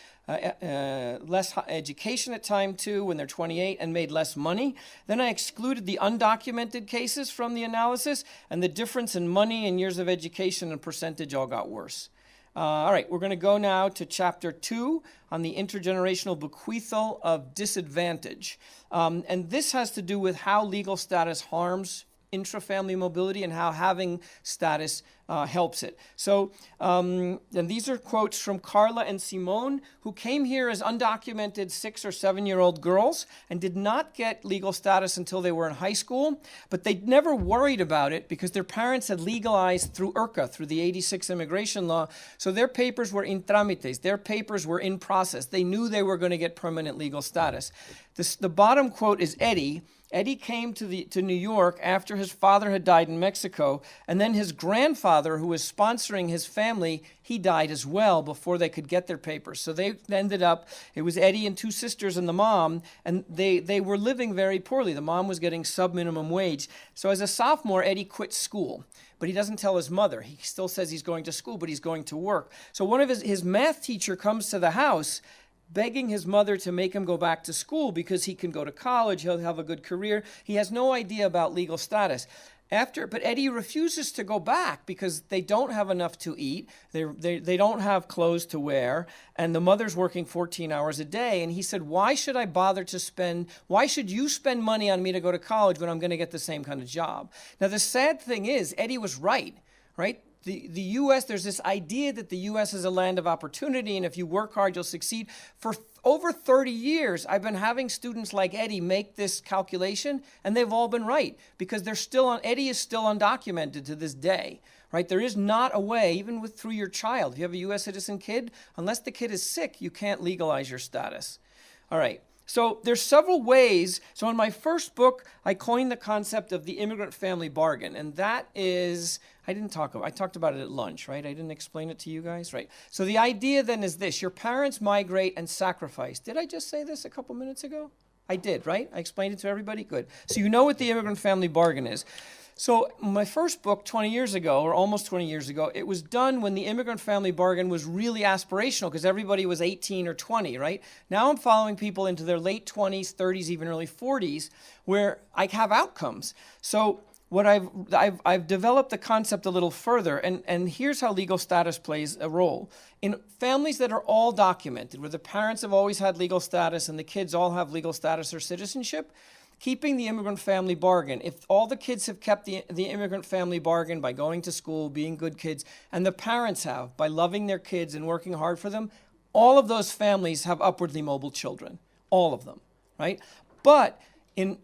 education at time 2 when they're 28 and made less money. Then I excluded the undocumented cases from the analysis, and the difference in money and years of education and percentage all got worse. All right, we're going to go now to Chapter 2 on the intergenerational bequeathal of disadvantage. And this has to do with how legal status harms intra-family mobility and how having status helps it. So, and these are quotes from Carla and Simone, who came here as undocumented 6 or 7-year-old girls and did not get legal status until they were in high school, but they never worried about it because their parents had legalized through IRCA, through the 86 immigration law. So their papers were in tramites, their papers were in process. They knew they were going to get permanent legal status. The bottom quote is Eddie. Eddie came to New York after his father had died in Mexico, and then his grandfather, who was sponsoring his family, he died as well before they could get their papers. So they ended up, it was Eddie and 2 sisters and the mom, and they were living very poorly. The mom was getting sub-minimum wage. So as a sophomore, Eddie quit school, but he doesn't tell his mother. He still says he's going to school, but he's going to work. So one of his math teacher comes to the house begging his mother to make him go back to school because he can go to college, he'll have a good career. He has no idea about legal status. But Eddie refuses to go back because they don't have enough to eat, they don't have clothes to wear, and the mother's working 14 hours a day. And he said, why should you spend money on me to go to college when I'm going to get the same kind of job? Now, the sad thing is, Eddie was right? The U.S., there's this idea that the U.S. is a land of opportunity, and if you work hard, you'll succeed. For over 30 years, I've been having students like Eddie make this calculation, and they've all been right, because Eddie is still undocumented to this day, right? There is not a way, even through your child. If you have a U.S. citizen kid, unless the kid is sick, you can't legalize your status. All right. So there's several ways. So in my first book, I coined the concept of the immigrant family bargain. And that is, I talked about it at lunch, right? I didn't explain it to you guys, right? So the idea then is this: your parents migrate and sacrifice. Did I just say this a couple minutes ago? I did, right? I explained it to everybody? Good. So you know what the immigrant family bargain is. So my first book 20 years ago, or almost 20 years ago, it was done when the immigrant family bargain was really aspirational because everybody was 18 or 20, right? Now I'm following people into their late 20s, 30s, even early 40s, where I have outcomes. So what I've developed the concept a little further, and here's how legal status plays a role. In families that are all documented, where the parents have always had legal status and the kids all have legal status or citizenship, keeping the immigrant family bargain. If all the kids have kept the immigrant family bargain by going to school, being good kids, and the parents have by loving their kids and working hard for them, all of those families have upwardly mobile children. All of them, right? But in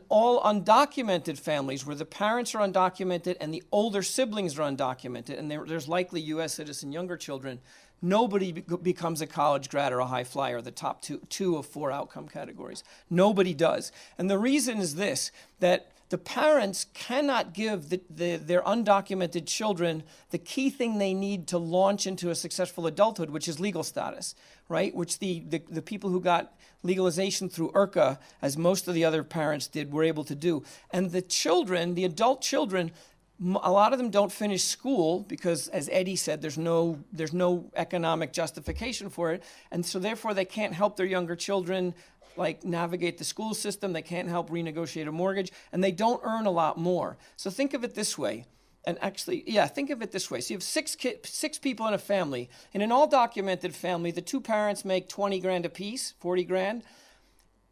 all undocumented families where the parents are undocumented and the older siblings are undocumented, and there's likely U.S. citizen younger children, nobody becomes a college grad or a high flyer, the top two of 4 outcome categories. Nobody does. And the reason is this, that the parents cannot give their undocumented children the key thing they need to launch into a successful adulthood, which is legal status, right? Which the people who got legalization through IRCA, as most of the other parents did, were able to do. And the children, the adult children, a lot of them don't finish school because, as Eddie said, there's no economic justification for it. And so therefore they can't help their younger children like navigate the school system. They can't help renegotiate a mortgage, and they don't earn a lot more. So think of it this way. And actually, think of it this way. So you have 6 people in a family. In an all-documented family, the 2 parents make 20 grand apiece, 40 grand.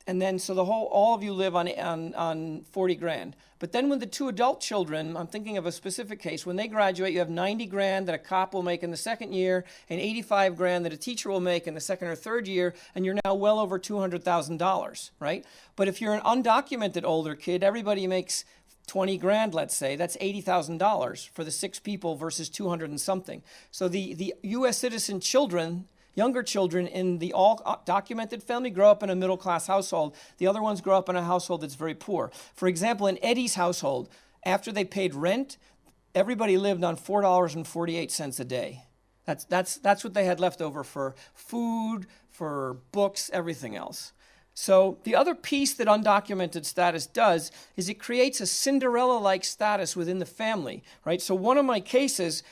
And then, so all of you live on 40 grand. But then when the 2 adult children, I'm thinking of a specific case, when they graduate, you have 90 grand that a cop will make in the second year and 85 grand that a teacher will make in the second or third year, and you're now well over $200,000, right? But if you're an undocumented older kid, everybody makes 20 grand, let's say, that's $80,000 for the 6 people versus 200 and something. So the U.S. citizen children, younger children in the all-documented family grow up in a middle-class household. The other ones grow up in a household that's very poor. For example, in Eddie's household, after they paid rent, everybody lived on $4.48 a day. That's what they had left over for food, for books, everything else. So the other piece that undocumented status does is it creates a Cinderella-like status within the family, right? So one of my cases,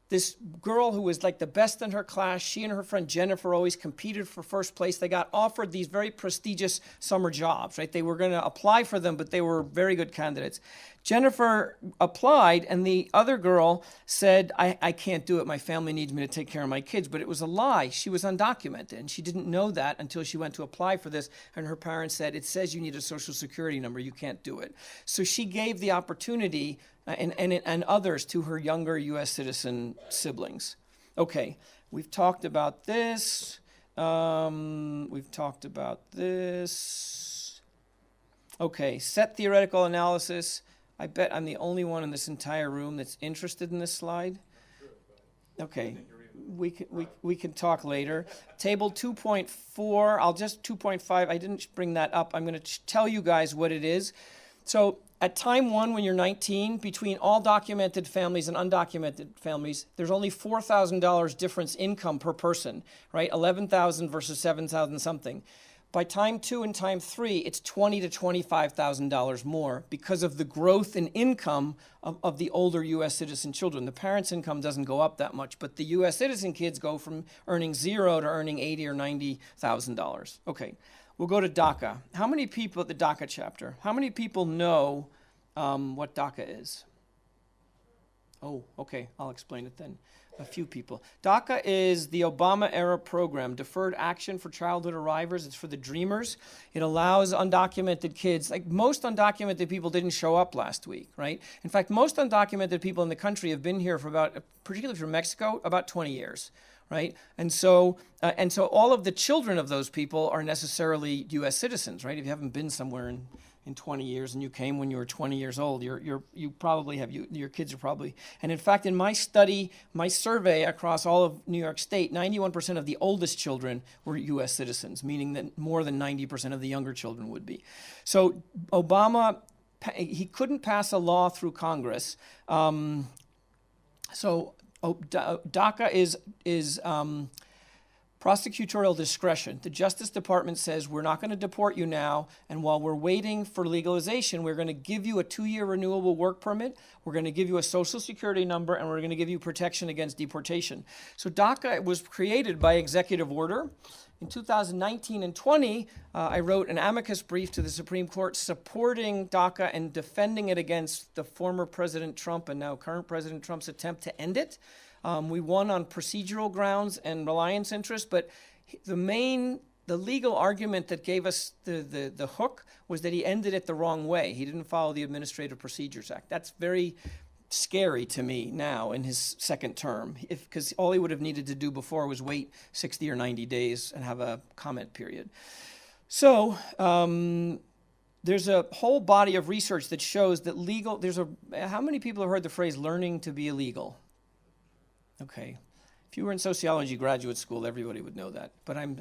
this girl who was like the best in her class, she and her friend Jennifer always competed for first place. They got offered these very prestigious summer jobs, right? They were going to apply for them, but they were very good candidates. Jennifer applied, and the other girl said, I can't do it. My family needs me to take care of my kids. But it was a lie. She was undocumented, and she didn't know that until she went to apply for this. And her parents said, it says you need a Social Security number. You can't do it. So she gave the opportunity and others to her younger U.S. citizen siblings. Okay, we've talked about this. Okay, set theoretical analysis. I bet I'm the only one in this entire room that's interested in this slide. Okay, we can talk later. Table 2.4, I'll just 2.5, I didn't bring that up. I'm going to tell you guys what it is. So at time one, when you're 19, between all documented families and undocumented families, there's only $4,000 difference income per person, right? 11,000 versus 7,000 something. By time two and time three, it's $20,000 to $25,000 more because of the growth in income of the older U.S. citizen children. The parents' income doesn't go up that much, but the U.S. citizen kids go from earning $0 to earning $80,000 or $90,000. Okay, we'll go to DACA. How many people at the DACA chapter? How many people know what DACA is? Oh, okay, I'll explain it then. A few people. DACA is the Obama-era program, Deferred Action for Childhood Arrivals. It's for the dreamers. It allows undocumented kids, like most undocumented people didn't show up last week, right? In fact, most undocumented people in the country have been here for about, particularly from Mexico, about 20 years, right? And so all of the children of those people are necessarily U.S. citizens, right? If you haven't been somewhere in 20 years and you came when you were 20 years old, you probably have, your kids are probably, and in fact, in my study, my survey across all of New York State, 91% of the oldest children were U.S. citizens, meaning that more than 90% of the younger children would be. So Obama, he couldn't pass a law through Congress. DACA is prosecutorial discretion. The Justice Department says, we're not going to deport you now, and while we're waiting for legalization, we're going to give you a 2-year renewable work permit, we're going to give you a Social Security number, and we're going to give you protection against deportation. So DACA was created by executive order. In 2019 and 20, I wrote an amicus brief to the Supreme Court supporting DACA and defending it against the former President Trump and now current President Trump's attempt to end it. We won on procedural grounds and reliance interest, but the legal argument that gave us the hook was that he ended it the wrong way. He didn't follow the Administrative Procedures Act. That's very scary to me now in his second term, because all he would have needed to do before was wait 60 or 90 days and have a comment period. So there's a whole body of research that shows that how many people have heard the phrase learning to be illegal? Okay. If you were in sociology graduate school, everybody would know that. But I've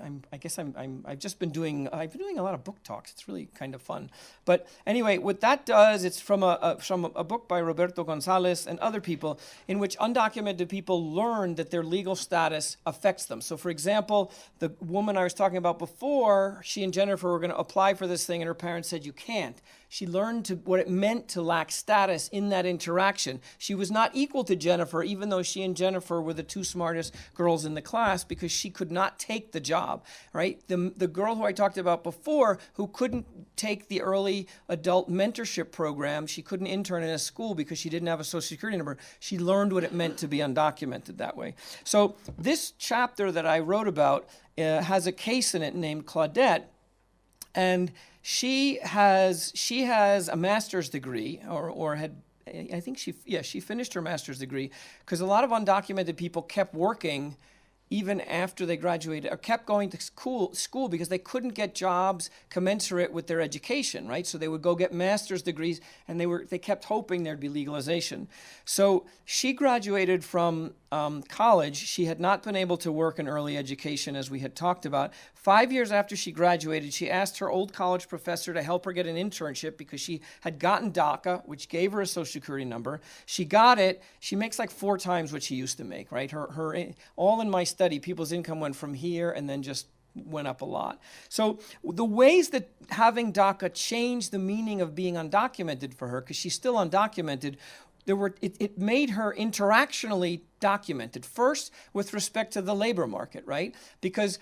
been doing a lot of book talks. It's really kind of fun. But anyway, what that does, it's from a book by Roberto Gonzalez and other people, in which undocumented people learn that their legal status affects them. So for example, the woman I was talking about before, she and Jennifer were going to apply for this thing, and her parents said, you can't. She learned what it meant to lack status in that interaction. She was not equal to Jennifer, even though she and Jennifer were the two smartest girls in the class, because she could not take the job, right? The girl who I talked about before, who couldn't take the early adult mentorship program, she couldn't intern in a school because she didn't have a Social Security number. She learned what it meant to be undocumented that way. So this chapter that I wrote about has a case in it named Claudette, and she has a master's degree, or had, I think she finished her master's degree, because a lot of undocumented people kept working even after they graduated, or kept going to school because they couldn't get jobs commensurate with their education, right? So they would go get master's degrees, and they kept hoping there'd be legalization. So she graduated from college. She had not been able to work in early education, as we had talked about. 5 years after she graduated, she asked her old college professor to help her get an internship because she had gotten DACA, which gave her a Social Security number. She got it. She makes like 4 times what she used to make, right? Her all in my study, people's income went from here and then just went up a lot. So the ways that having DACA changed the meaning of being undocumented for her, because she's still undocumented, it made her interactionally documented. First, with respect to the labor market, right? Because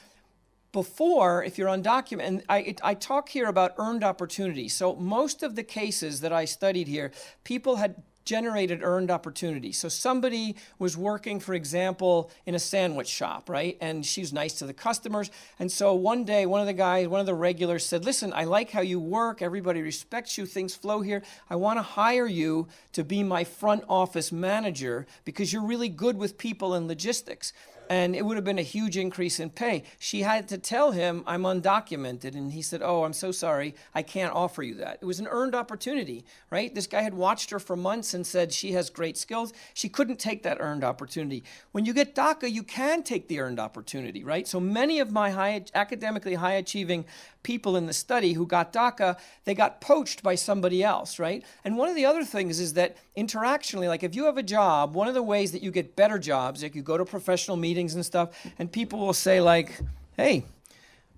before, if you're undocumented, and I talk here about earned opportunity. So most of the cases that I studied here, people had generated earned opportunity. So somebody was working, for example, in a sandwich shop, right? And she's nice to the customers. And so one day, one of the regulars said, listen, I like how you work. Everybody respects you. Things flow here. I want to hire you to be my front office manager because you're really good with people and logistics. And it would have been a huge increase in pay. She had to tell him, I'm undocumented. And he said, oh, I'm so sorry. I can't offer you that. It was an earned opportunity, right? This guy had watched her for months and said she has great skills. She couldn't take that earned opportunity. When you get DACA, you can take the earned opportunity, right? So many of my academically high-achieving people in the study who got DACA, they got poached by somebody else, right? And one of the other things is that interactionally, like if you have a job, one of the ways that you get better jobs, like you go to professional meetings and stuff, and people will say like, hey,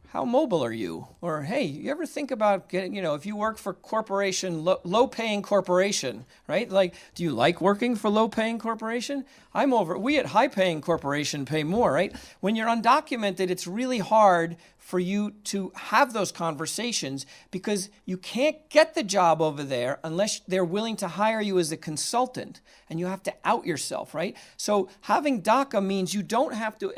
how mobile are you? Or, hey, you ever think about getting, if you work for corporation, low-paying corporation, right? Like, do you like working for low-paying corporation? We at high-paying corporation pay more, right? When you're undocumented, it's really hard for you to have those conversations because you can't get the job over there unless they're willing to hire you as a consultant, and you have to out yourself, right? So having DACA means you don't have to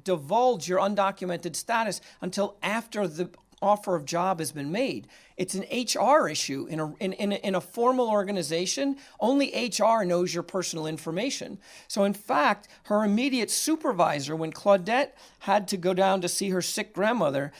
divulge your undocumented status until after the offer of job has been made. It's an HR issue. In a formal organization, only HR knows your personal information. So in fact, her immediate supervisor, when Claudette had to go down to see her sick grandmother,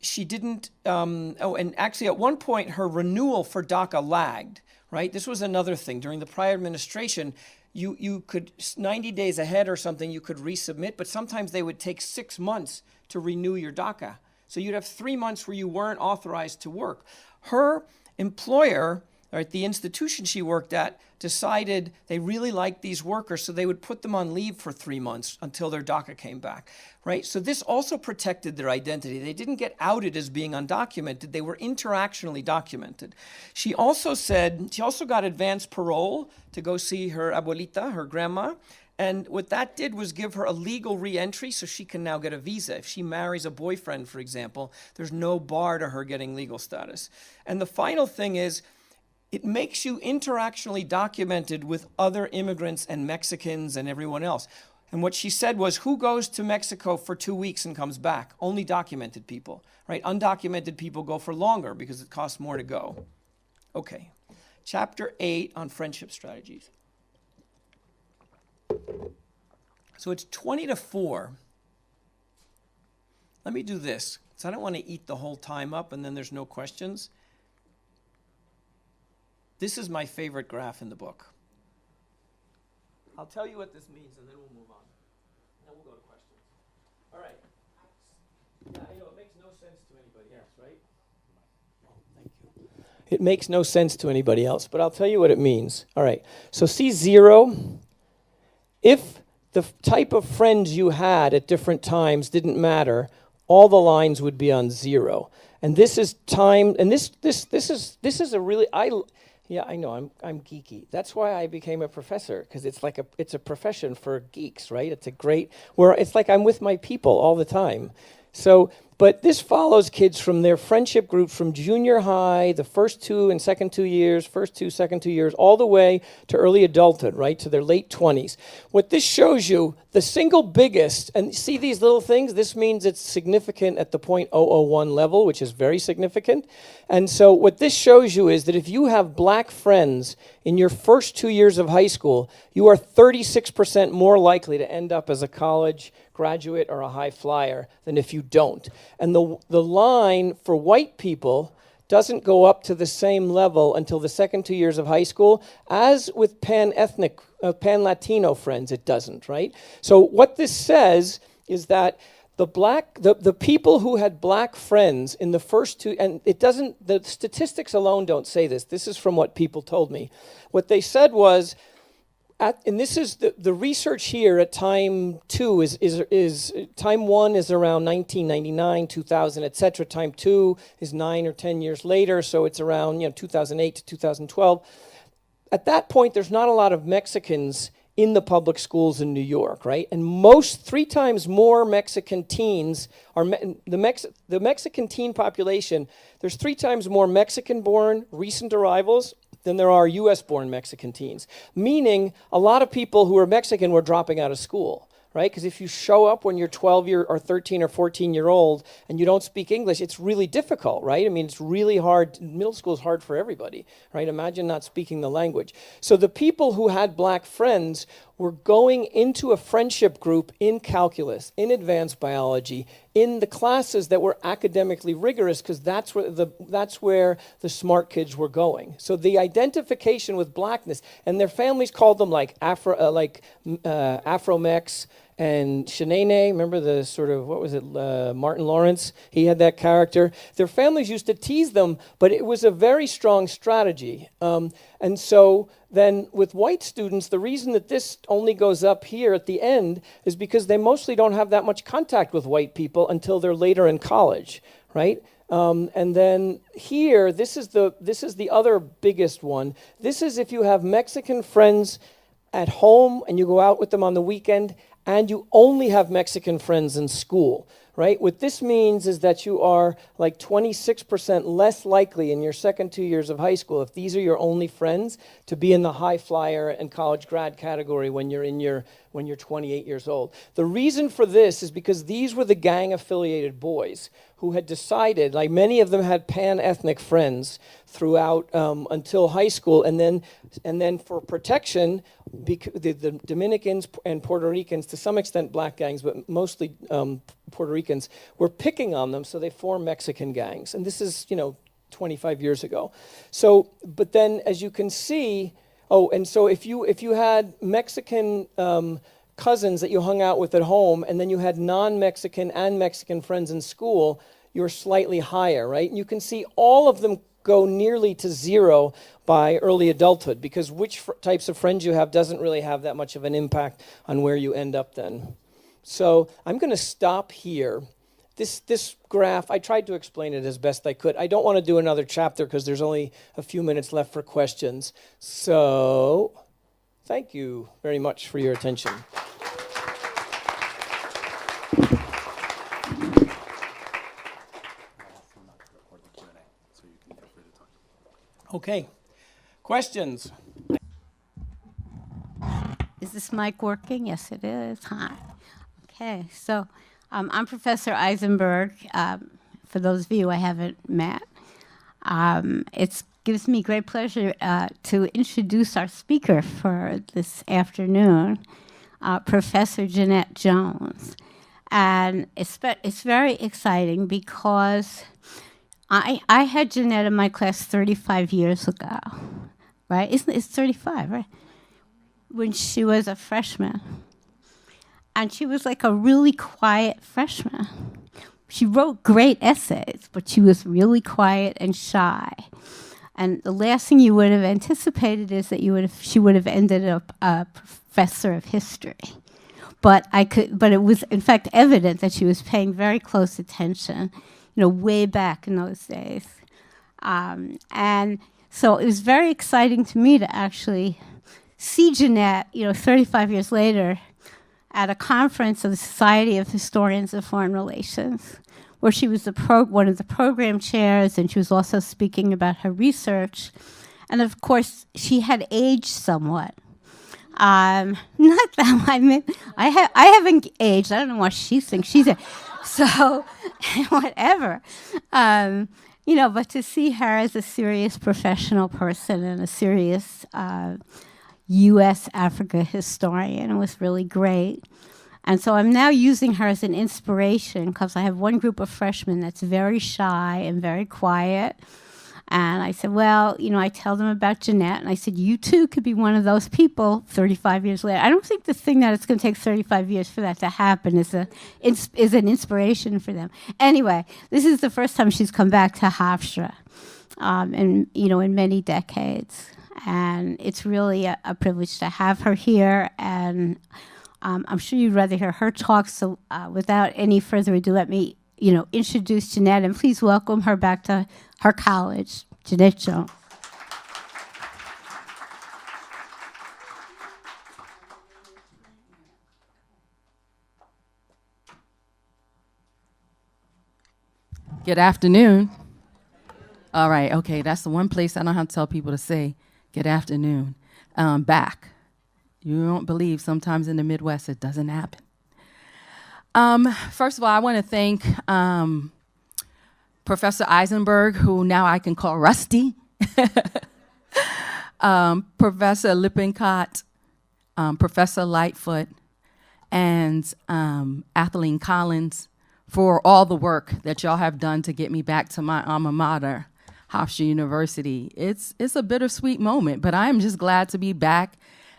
she didn't, and actually at one point her renewal for DACA lagged, right? This was another thing. During the prior administration, you could, 90 days ahead or something, you could resubmit, but sometimes they would take 6 months to renew your DACA. So you'd have 3 months where you weren't authorized to work. Her employer, or the institution she worked at, decided they really liked these workers, so they would put them on leave for 3 months until their DACA came back, right? So this also protected their identity. They didn't get outed as being undocumented. They were interactionally documented. She also got advanced parole to go see her abuelita, her grandma. And what that did was give her a legal re-entry so she can now get a visa. If she marries a boyfriend, for example, there's no bar to her getting legal status. And the final thing is, it makes you interactionally documented with other immigrants and Mexicans and everyone else. And what she said was, who goes to Mexico for 2 weeks and comes back? Only documented people, right? Undocumented people go for longer because it costs more to go. Okay, Chapter 8 on friendship strategies. So it's 20-4. Let me do this, because I don't want to eat the whole time up and then there's no questions. This is my favorite graph in the book. I'll tell you what this means and then we'll move on. Then we'll go to questions. All right. I know it makes no sense to anybody else, right? Oh, thank you. It makes no sense to anybody else, but I'll tell you what it means. All right. So see 0. If the type of friends you had at different times didn't matter, all the lines would be on 0. And this is time, and this is a really, I know, I'm geeky. That's why I became a professor, because it's a profession for geeks, right? It's it's like I'm with my people all the time. So, but this follows kids from their friendship group from junior high, the first 2 and second 2 years, second 2 years, all the way to early adulthood, right, to their late 20s. What this shows you, the single biggest, and see these little things, this means it's significant at the 0.001 level, which is very significant. And so what this shows you is that if you have black friends in your first 2 years of high school, you are 36% more likely to end up as a college graduate or a high flyer than if you don't. And the line for white people doesn't go up to the same level until the second 2 years of high school. As with pan-ethnic, pan-Latino friends, it doesn't, right? So what this says is that the people who had black friends in the first 2, and it doesn't, the statistics alone don't say this. This is from what people told me. What they said was, and this is the research here at time 2 is time 1 is around 1999, 2000, etc. Time 2 is 9 or 10 years later, so it's around 2008 to 2012. At that point, there's not a lot of Mexicans in the public schools in New York, right? And three times more Mexican teens are, the Mexican teen population, there's 3 times more Mexican-born recent arrivals than there are US-born Mexican teens. Meaning, a lot of people who are Mexican were dropping out of school, right? Because if you show up when you're or 13 or 14-year-old and you don't speak English, it's really difficult, right? I mean, it's really hard. Middle school is hard for everybody, right? Imagine not speaking the language. So the people who had black friends were going into a friendship group in calculus, in advanced biology, in the classes that were academically rigorous, because that's where the smart kids were going. So the identification with blackness, and their families called them like Afro-Mex, and Shanae, remember the sort of, what was it, Martin Lawrence? He had that character. Their families used to tease them, but it was a very strong strategy. And so then with white students, the reason that this only goes up here at the end is because they mostly don't have that much contact with white people until they're later in college, right? And then here, this is the other biggest one. This is if you have Mexican friends at home and you go out with them on the weekend, and you only have Mexican friends in school, right? What this means is that you are like 26% less likely in your second 2 years of high school, if these are your only friends, to be in the high flyer and college grad category when you're 28 years old. The reason for this is because these were the gang-affiliated boys who had decided, like many of them had pan-ethnic friends throughout until high school, and then for protection, the Dominicans and Puerto Ricans, to some extent black gangs, but mostly Puerto Ricans, were picking on them, so they formed Mexican gangs. And this is, 25 years ago. So, but then as you can see, and so if you had Mexican cousins that you hung out with at home, and then you had non-Mexican and Mexican friends in school, you were slightly higher, right? And you can see all of them go nearly to zero by early adulthood, because which types of friends you have doesn't really have that much of an impact on where you end up then. So I'm going to stop here. This graph, I tried to explain it as best I could. I don't want to do another chapter because there's only a few minutes left for questions. So thank you very much for your attention. Okay. Questions?
Is this mic working? Yes, it is. Hi. Okay, so I'm Professor Eisenberg. For those of you I haven't met, it gives me great pleasure to introduce our speaker for this afternoon, Professor Jeannette Jones. And it's very exciting because I had Jeannette in my class 35 years ago, right? It's 35, right? When she was a freshman. And she was like a really quiet freshman. She wrote great essays, but she was really quiet and shy. And the last thing you would have anticipated is that she would have ended up a professor of history. But it was in fact evident that she was paying very close attention, way back in those days. And so it was very exciting to me to actually see Jeannette, 35 years later, at a conference of the Society of Historians of Foreign Relations, where she was one of the program chairs, and she was also speaking about her research. And of course, she had aged somewhat. Not that I haven't aged. I don't know what she thinks she's so whatever. But to see her as a serious professional person and a serious U.S. Africa historian was really great. And so I'm now using her as an inspiration because I have one group of freshmen that's very shy and very quiet. And I said, I tell them about Jeannette, and I said, you too could be one of those people 35 years later. I don't think the thing that it's going to take 35 years for that to happen is an inspiration for them. Anyway, this is the first time she's come back to Hofstra in many decades. And it's really a privilege to have her here, and I'm sure you'd rather hear her talk. So without any further ado, let me introduce Jeannette, and please welcome her back to her college, Jeannette Jones.
Good afternoon. All right, okay, that's the one place I don't have to tell people to say good afternoon. Back. You won't believe sometimes in the Midwest it doesn't happen. First of all, I want to thank Professor Eisenberg, who now I can call Rusty, Professor Lippincott, Professor Lightfoot, and Atheline Collins for all the work that y'all have done to get me back to my alma mater, Hofstra University. It's a bittersweet moment, but I am just glad to be back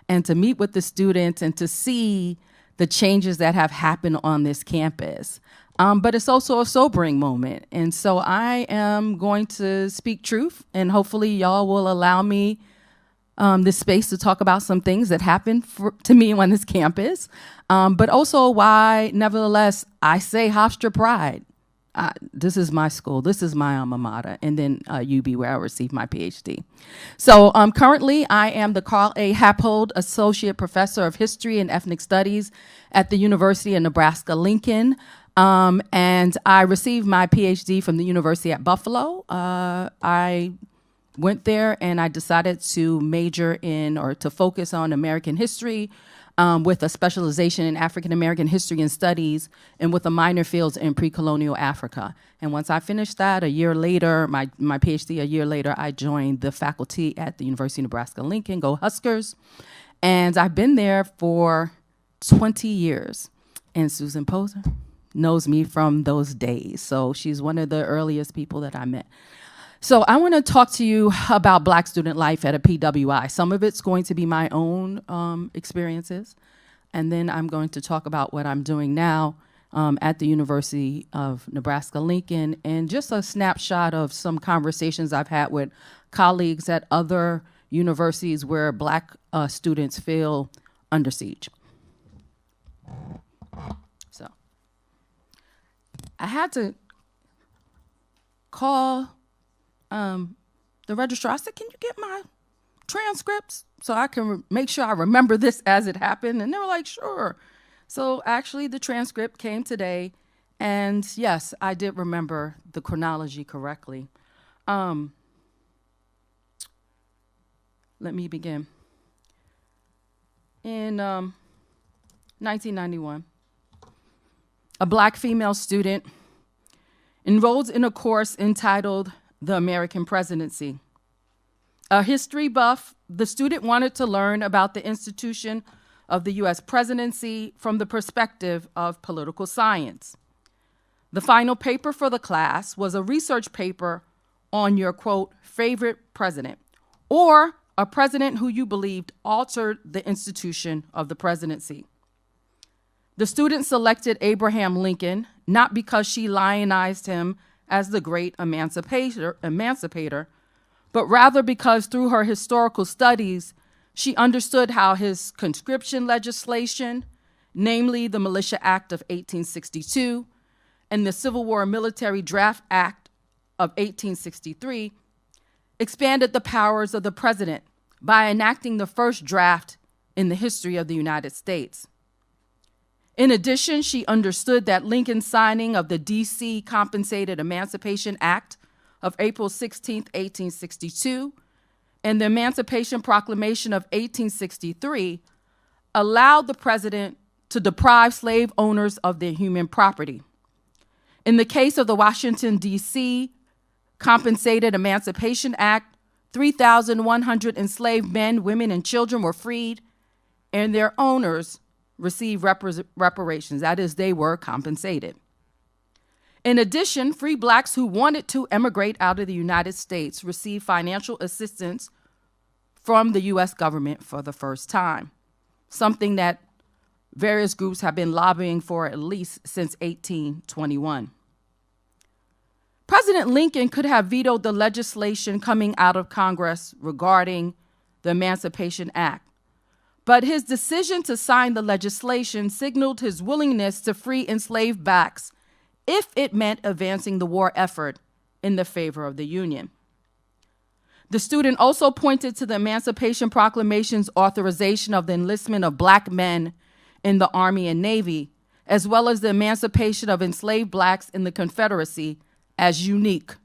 and to meet with the students and to see the changes that have happened on this campus. But it's also a sobering moment. And so I am going to speak truth, and hopefully y'all will allow me this space to talk about some things that happened to me on this campus, but also why, nevertheless, I say Hofstra pride. This is my school, this is my alma mater, and then UB, where I received my PhD. So currently, I am the Carl A. Happold Associate Professor of History and Ethnic Studies at the University of Nebraska-Lincoln, and I received my PhD from the University at Buffalo. I went there and I decided to major in, or to focus on, American history, with a specialization in African American history and studies, and with a minor fields in pre-colonial Africa. And once I finished that, a year later, my PhD, a year later, I joined the faculty at the University of Nebraska-Lincoln, go Huskers. And I've been there for 20 years. And Susan Poser knows me from those days. So she's one of the earliest people that I met. So I want to talk to you about Black student life at a PWI. Some of it's going to be my own experiences, and then I'm going to talk about what I'm doing now at the University of Nebraska-Lincoln, and just a snapshot of some conversations I've had with colleagues at other universities where Black students feel under siege. So I had to call the registrar. I said, can you get my transcripts so I can make sure I remember this as it happened? And they were like, sure. So actually the transcript came today, and yes, I did remember the chronology correctly. Let me begin. In 1991, a Black female student enrolled in a course entitled The American Presidency. A history buff, the student wanted to learn about the institution of the U.S. presidency from the perspective of political science. The final paper for the class was a research paper on your, quote, favorite president, or a president who you believed altered the institution of the presidency. The student selected Abraham Lincoln, not because she lionized him as the great emancipator, but rather because through her historical studies, she understood how his conscription legislation, namely the Militia Act of 1862 and the Civil War Military Draft Act of 1863, expanded the powers of the president by enacting the first draft in the history of the United States. In addition, she understood that Lincoln's signing of the D.C. Compensated Emancipation Act of April 16, 1862, and the Emancipation Proclamation of 1863 allowed the president to deprive slave owners of their human property. In the case of the Washington, D.C. Compensated Emancipation Act, 3,100 enslaved men, women, and children were freed, and their owners received reparations. That is, they were compensated. In addition, free Blacks who wanted to emigrate out of the United States received financial assistance from the U.S. government for the first time, something that various groups have been lobbying for at least since 1821. President Lincoln could have vetoed the legislation coming out of Congress regarding the Emancipation Act, but his decision to sign the legislation signaled his willingness to free enslaved Blacks if it meant advancing the war effort in the favor of the Union. The student also pointed to the Emancipation Proclamation's authorization of the enlistment of Black men in the Army and Navy, as well as the emancipation of enslaved Blacks in the Confederacy as unique,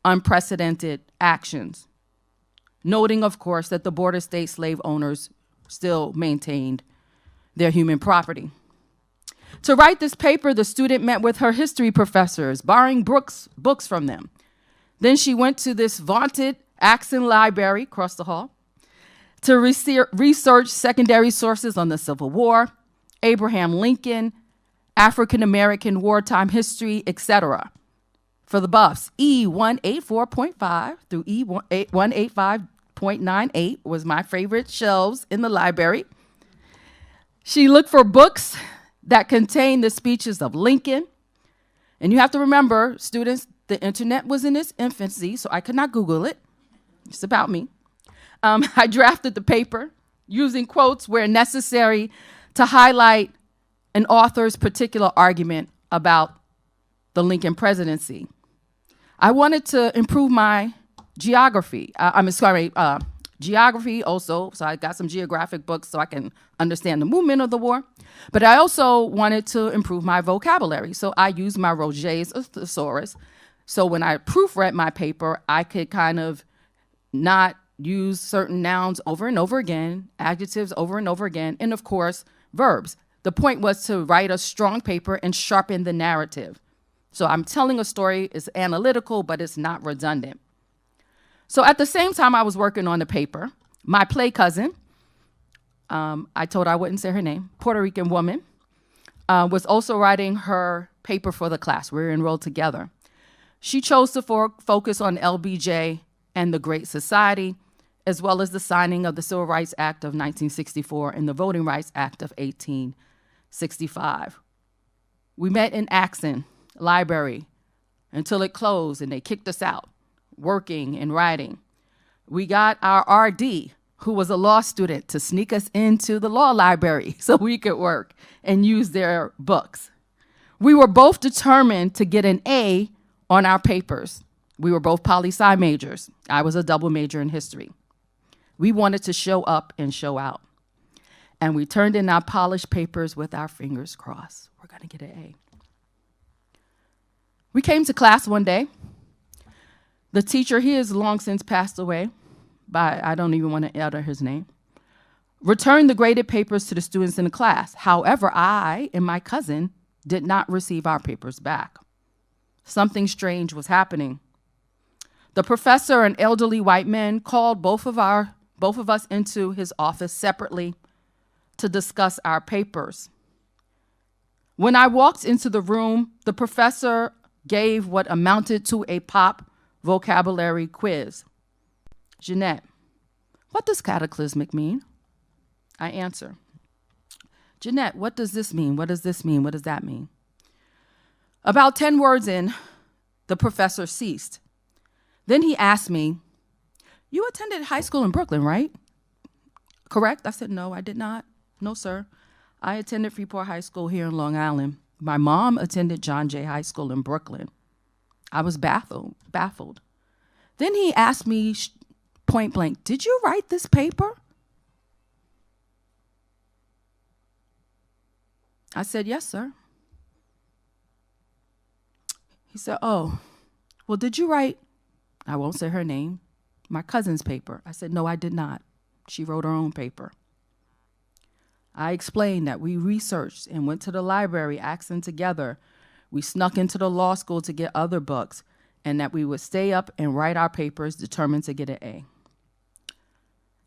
unprecedented actions, noting, of course, that the border state slave owners still maintained their human property. To write this paper, the student met with her history professors, borrowing books from them. Then she went to this vaunted Axon Library across the hall to research secondary sources on the Civil War, Abraham Lincoln, African American wartime history, etc. For the buffs, E184.5 through E185.98 was my favorite shelves in the library. She looked for books that contain the speeches of Lincoln. And you have to remember, students, the internet was in its infancy, so I could not Google it. It's about me. I drafted the paper using quotes where necessary to highlight an author's particular argument about the Lincoln presidency. I wanted to improve my geography. Geography also, so I got some geographic books so I can understand the movement of the war. But I also wanted to improve my vocabulary, so I used my Roget's thesaurus. So when I proofread my paper, I could kind of not use certain nouns over and over again, adjectives over and over again, and of course, verbs. The point was to write a strong paper and sharpen the narrative. So I'm telling a story, it's analytical, but it's not redundant. So at the same time I was working on the paper, my play cousin, I told her I wouldn't say her name, Puerto Rican woman, was also writing her paper for the class. We were enrolled together. She chose to focus on LBJ and the Great Society, as well as the signing of the Civil Rights Act of 1964 and the Voting Rights Act of 1865. We met in Axon Library until it closed and they kicked us out, working and writing. We got our RD, who was a law student, to sneak us into the law library so we could work and use their books. We were both determined to get an A on our papers. We were both poli-sci majors. I was a double major in history. We wanted to show up and show out. And we turned in our polished papers with our fingers crossed. We're gonna get an A. We came to class one day. The teacher, he has long since passed away, but I don't even want to utter his name, returned the graded papers to the students in the class. However, I and my cousin did not receive our papers back. Something strange was happening. The professor, an elderly white man, called both of us into his office separately to discuss our papers. When I walked into the room, the professor gave what amounted to a pop vocabulary quiz. Jeannette, what does cataclysmic mean? I answer. Jeannette, what does this mean? What does this mean? What does that mean? About 10 words in, the professor ceased. Then he asked me, you attended high school in Brooklyn, right? Correct? I said, no, I did not. No, sir. I attended Freeport High School here in Long Island. My mom attended John Jay High School in Brooklyn. I was baffled. Then he asked me point blank, did you write this paper? I said, yes, sir. He said, oh, well, did you write, I won't say her name, my cousin's paper? I said, no, I did not. She wrote her own paper. I explained that we researched and went to the library, Axon together. We snuck into the law school to get other books, and that we would stay up and write our papers determined to get an A.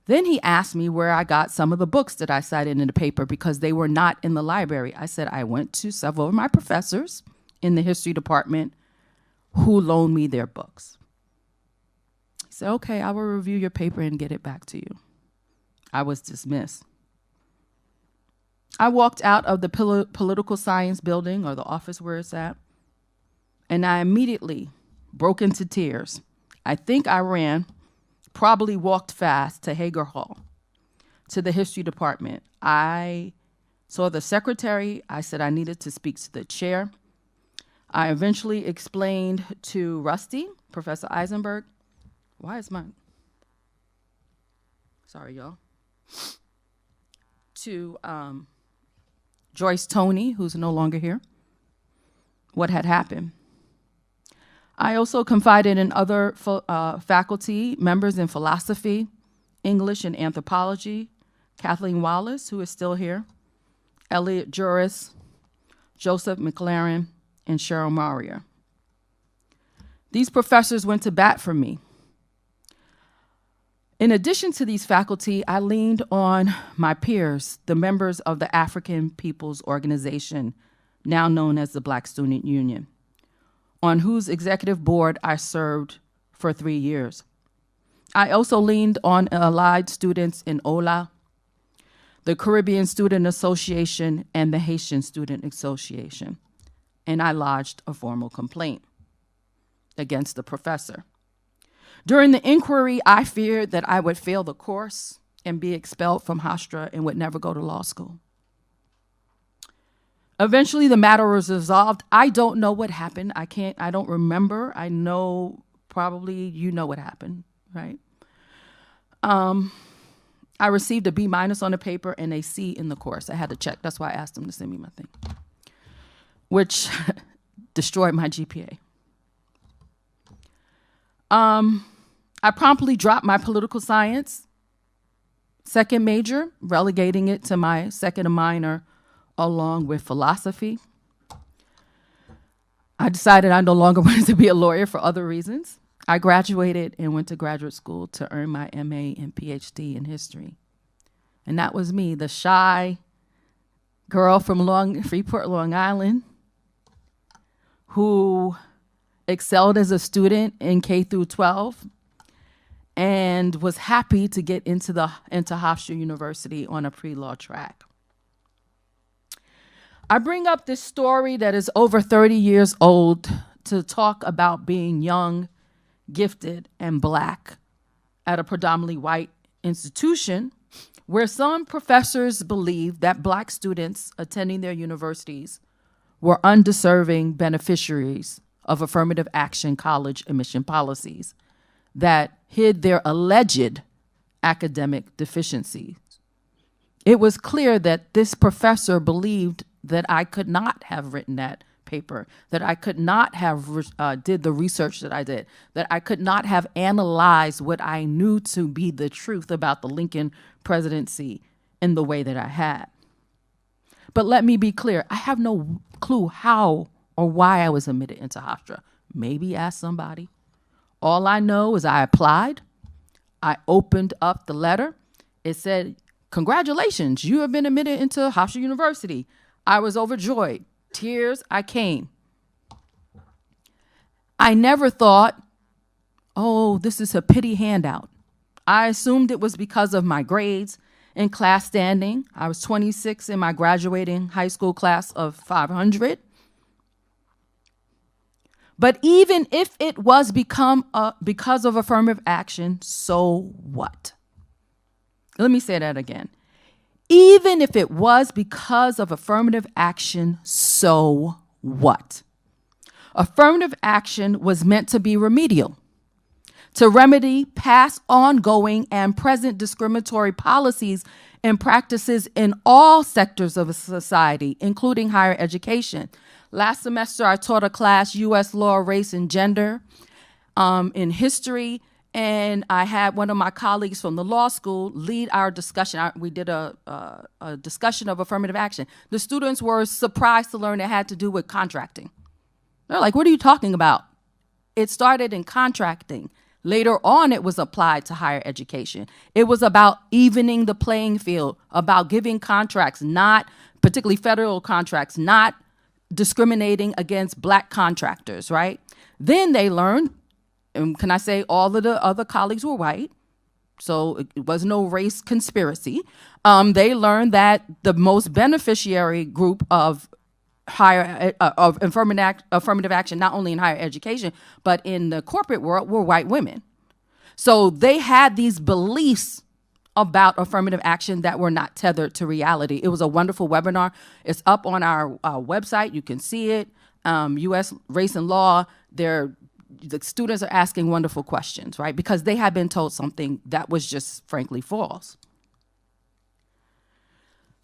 Then he asked me where I got some of the books that I cited in the paper because they were not in the library. I said I went to several of my professors in the history department who loaned me their books. He said, okay, I will review your paper and get it back to you. I was dismissed. I walked out of the political science building, or the office where it's at, and I immediately broke into tears. I think I ran, probably walked fast to Hager Hall, to the history department. I saw the secretary. I said I needed to speak to the chair. I eventually explained to Rusty, Professor Eisenberg, sorry, y'all, to Joyce Tony, who's no longer here, what had happened. I also confided in other faculty members in philosophy, English, and anthropology. Kathleen Wallace, who is still here, Elliot Juris, Joseph McLaren, and Cheryl Maria. These professors went to bat for me. In addition to these faculty, I leaned on my peers, the members of the African People's Organization, now known as the Black Student Union, on whose executive board I served for 3 years. I also leaned on allied students in OLA, the Caribbean Student Association, and the Haitian Student Association, and I lodged a formal complaint against the professor. During the inquiry, I feared that I would fail the course and be expelled from Hofstra and would never go to law school. Eventually, the matter was resolved. I don't know what happened. I don't remember. I know probably you know what happened, right? I received a B- on the paper and a C in the course. I had to check. That's why I asked them to send me my thing, which destroyed my GPA. I promptly dropped my political science second major, relegating it to my second minor, along with philosophy. I decided I no longer wanted to be a lawyer for other reasons. I graduated and went to graduate school to earn my MA and PhD in history. And that was me, the shy girl from Freeport, Long Island, who excelled as a student in K through 12 and was happy to get into Hofstra University on a pre-law track. I bring up this story that is over 30 years old to talk about being young, gifted, and Black at a predominantly white institution where some professors believed that Black students attending their universities were undeserving beneficiaries of affirmative action college admission policies that hid their alleged academic deficiencies. It was clear that this professor believed that I could not have written that paper, that I could not have did the research that I did, that I could not have analyzed what I knew to be the truth about the Lincoln presidency in the way that I had. But let me be clear, I have no clue how or why I was admitted into Hofstra. Maybe ask somebody. All I know is I applied. I opened up the letter. It said, "Congratulations, you have been admitted into Hofstra University." I was overjoyed. Tears, I came. I never thought, oh, this is a pity handout. I assumed it was because of my grades and class standing. I was 26 in my graduating high school class of 500. But even if it was because of affirmative action, so what? Let me say that again. Even if it was because of affirmative action, so what? Affirmative action was meant to be remedial, to remedy past, ongoing, and present discriminatory policies and practices in all sectors of society, including higher education. Last semester, I taught a class, U.S. Law, Race, and Gender, in history, and I had one of my colleagues from the law school lead our discussion. We did a discussion of affirmative action. The students were surprised to learn it had to do with contracting. They're like, what are you talking about? It started in contracting. Later on, it was applied to higher education. It was about evening the playing field, about giving contracts, not particularly federal contracts, not discriminating against Black contractors, right? Then they learned, and can I say all of the other colleagues were white, so it was no race conspiracy. They learned that the most beneficiary group of affirmative action, not only in higher education, but in the corporate world, were white women. So they had these beliefs about affirmative action that were not tethered to reality. It was a wonderful webinar. It's up on our website. You can see it. U.S. Race and Law, the students are asking wonderful questions, right? Because they had been told something that was just frankly false.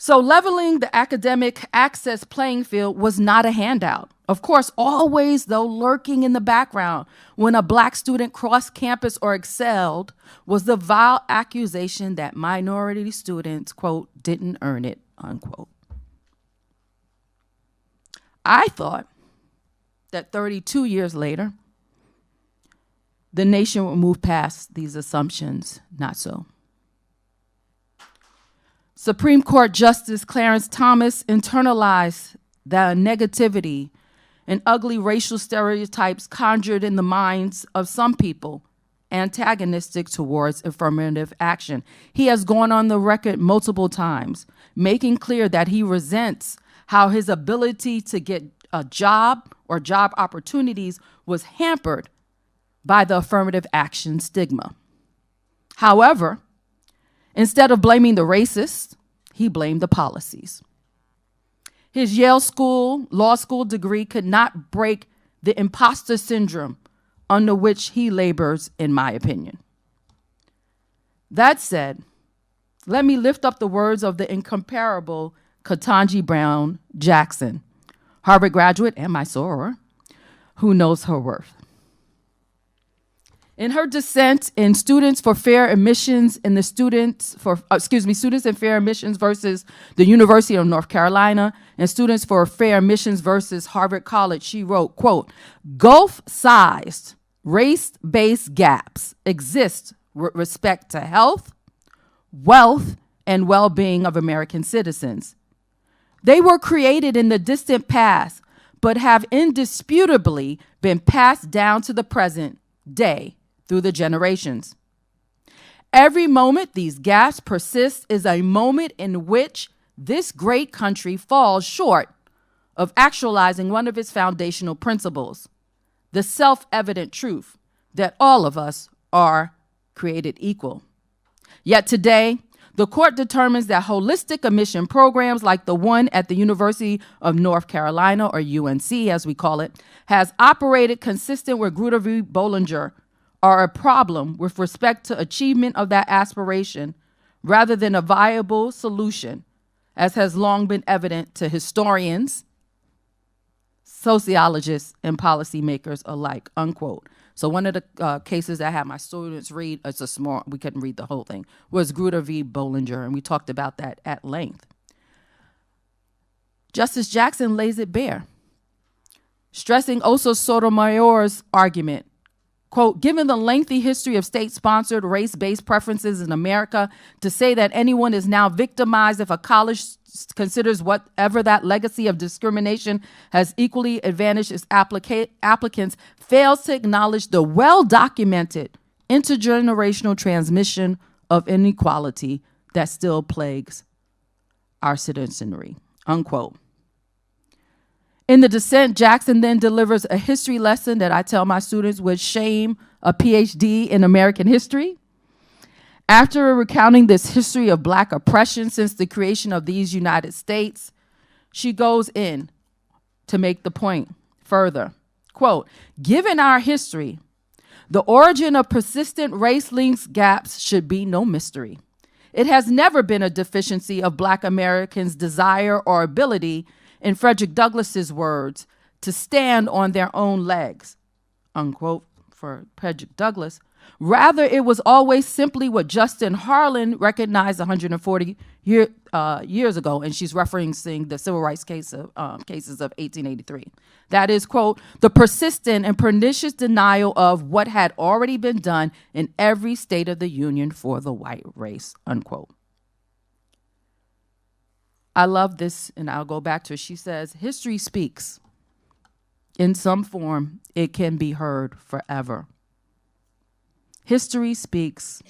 So leveling the academic access playing field was not a handout. Of course, always, though, lurking in the background when a black student crossed campus or excelled was the vile accusation that minority students, quote, didn't earn it, unquote. I thought that 32 years later, the nation would move past these assumptions. Not so. Supreme Court Justice Clarence Thomas internalized the negativity and ugly racial stereotypes conjured in the minds of some people antagonistic towards affirmative action. He has gone on the record multiple times, making clear that he resents how his ability to get a job or job opportunities was hampered by the affirmative action stigma. However, instead of blaming the racists, he blamed the policies. His Yale law school degree could not break the imposter syndrome under which he labors, in my opinion. That said, let me lift up the words of the incomparable Ketanji Brown Jackson, Harvard graduate and my soror, who knows her worth. In her dissent in Students for Fair Admissions in the Students and Fair Admissions versus the University of North Carolina and Students for Fair Admissions versus Harvard College, she wrote, quote, "Gulf-sized race-based gaps exist with respect to health, wealth, and well-being of American citizens. They were created in the distant past, but have indisputably been passed down to the present day through the generations. Every moment these gaps persist is a moment in which this great country falls short of actualizing one of its foundational principles, the self-evident truth that all of us are created equal. Yet today, the court determines that holistic admission programs like the one at the University of North Carolina, or UNC as we call it, has operated consistent with Grutter v. Bollinger, are a problem with respect to achievement of that aspiration rather than a viable solution, as has long been evident to historians, sociologists, and policymakers alike," unquote. So one of the cases I had my students read, it's a small, we couldn't read the whole thing, was Grutter v. Bollinger, and we talked about that at length. Justice Jackson lays it bare, stressing Oso Sotomayor's argument, quote, "Given the lengthy history of state-sponsored race-based preferences in America, to say that anyone is now victimized if a college considers whatever that legacy of discrimination has equally advantaged its applicants fails to acknowledge the well-documented intergenerational transmission of inequality that still plagues our citizenry," unquote. In the dissent, Jackson then delivers a history lesson that I tell my students would shame a PhD in American history. After recounting this history of Black oppression since the creation of these United States, she goes in to make the point further. Quote, "Given our history, the origin of persistent race-linked gaps should be no mystery. It has never been a deficiency of Black Americans' desire or ability, in Frederick Douglass's words, to stand on their own legs," unquote, for Frederick Douglass. Rather, it was always simply what Justin Harlan recognized 140 years ago, and she's referencing the civil rights cases of 1883. That is, quote, "the persistent and pernicious denial of what had already been done in every state of the Union for the white race," unquote. I love this, and I'll go back to it. She says, "History speaks. In some form, it can be heard forever." History speaks.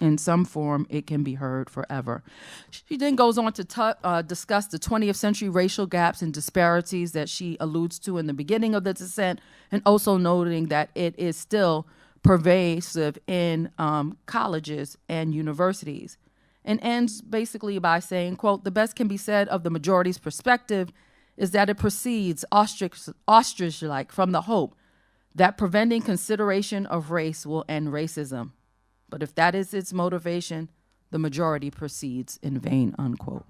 In some form, it can be heard forever. She then goes on to discuss the 20th century racial gaps and disparities that she alludes to in the beginning of the dissent, and also noting that it is still pervasive in colleges and universities. And ends basically by saying, quote, "The best can be said of the majority's perspective is that it proceeds ostrich-like from the hope that preventing consideration of race will end racism. But if that is its motivation, the majority proceeds in vain," unquote.